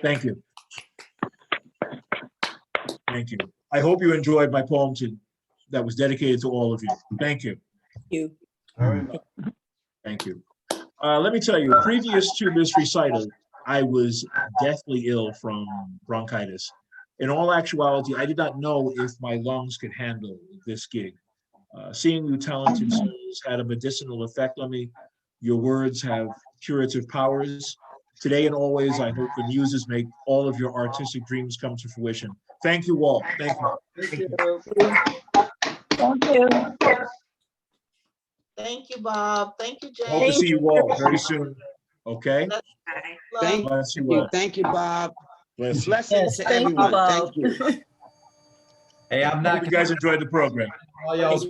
Thank you. Thank you. I hope you enjoyed my poem that was dedicated to all of you. Thank you. You. Thank you. Let me tell you, previous to this recital, I was deathly ill from bronchitis. In all actuality, I did not know if my lungs could handle this gig. Seeing you talented souls had a medicinal effect on me. Your words have curative powers. Today and always, I hope the muses make all of your artistic dreams come to fruition. Thank you all. Thank you. Thank you. Thank you. Thank you, Bob. Thank you, Hope to James. see you all very soon. Okay? Thank Bless you you. all. Thank you, Bob. Bless you. Blessings to Thank you, everyone. Bob. Thank you. Hey, I'm Hope not. you guys enjoyed the program. All y'all's-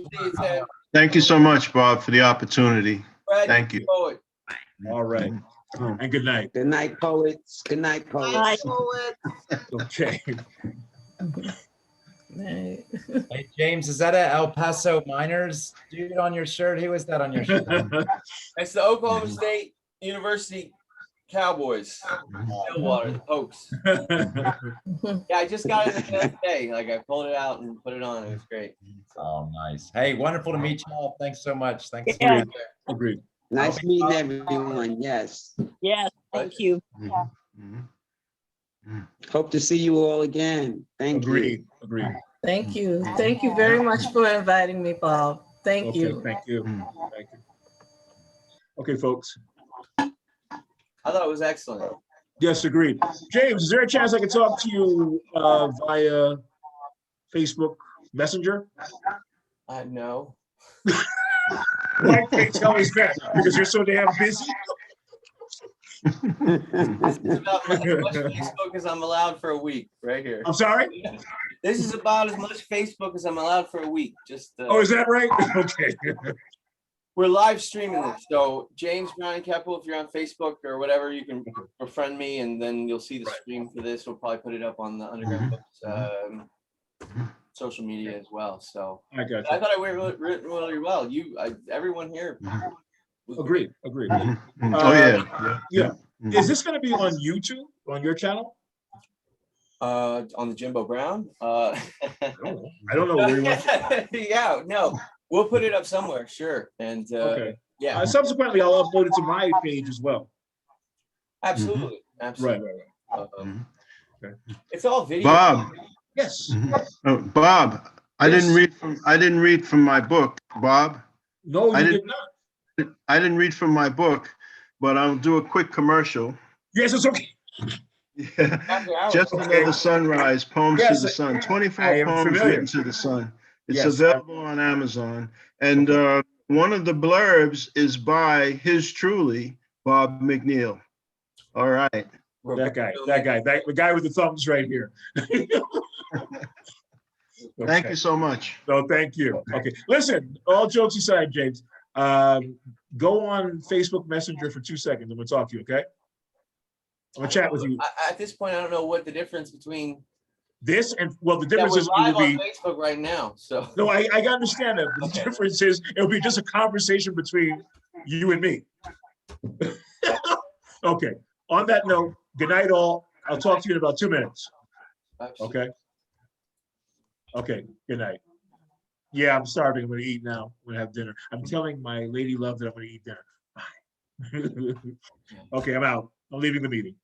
Thank you so much, Bob, for the opportunity. Thank you. All right. And good night. Good night, poets. Good night, Bye, poets. poet. Okay. Right. Hey, James, is that a El Paso Miners dude on your shirt? Who is that on your shirt? It's the Oklahoma State University Cowboys. Stillwater, the Pokes. Yeah, I just got it the other day. Like I pulled it out and put it on. It was great. Oh, nice. Hey, wonderful to meet y'all. Thanks so much. Thanks. Yeah. Agreed. Nice meeting everyone. Yes. Yes, thank you. Hope to see you all again. Thank you. Agreed. Agreed. Thank you. Thank you very much for inviting me, Bob. Thank Okay, you. thank you. Thank you. Okay, folks. I thought it was excellent. Yes, agreed. James, is there a chance I could talk to you via Facebook Messenger? No. Why can't you tell us that? Because you're so damn busy? This is about as much Facebook as I'm allowed for a week, right here. I'm sorry? This is about as much Facebook as I'm allowed for a week. Just Oh, is that right? Okay. we're live streaming this. So James Browning Keppel, if you're on Facebook or whatever, you can befriend me and then you'll see the stream for this. We'll probably put it up on the Underground Books social media as well. So I got you. I thought I went really well. Everyone here. Agreed. Agreed. Oh, yeah. Yeah. Is this going to be on YouTube, on your channel? On the Jimbo Brown. I don't know where you want. Yeah, no, we'll put it up somewhere, sure. And Okay. yeah, Subsequently, I'll upload it to my page as well. absolutely, absolutely. Right. Okay. It's all video. Bob. Yes. Bob, I Yes. didn't read from my book, Bob. No, I you didn't- did not. I didn't read from my book, but I'll do a quick commercial. Yes, it's okay. Yeah. After hours. Just Another Sunrise, Poems Yes, to the Sun, 24 I am poems familiar. written to the sun. It's Yes. available on Amazon. And one of the blurbs is by his truly, Bob McNeil. All right. That guy, the guy with the thumbs right here. Thank Okay. you so much. No, thank you. Okay, listen, all jokes aside, James, go on Facebook Messenger for 2 seconds and we'll talk to you, okay? I'm gonna chat with you. At this point, I don't know what the difference between. This and, well, the Yeah, difference we're is it live will on be, Facebook right now, so. no, I understand that, but the Okay. difference is it'll be just a conversation between you and me. Okay, on that note, good night all. I'll talk to you in about 2 minutes, okay? Okay, good night. Yeah, I'm starving. I'm gonna eat now. I'm gonna have dinner. I'm telling my lady love that I'm gonna eat dinner. Bye. Okay, I'm out. I'm leaving the meeting.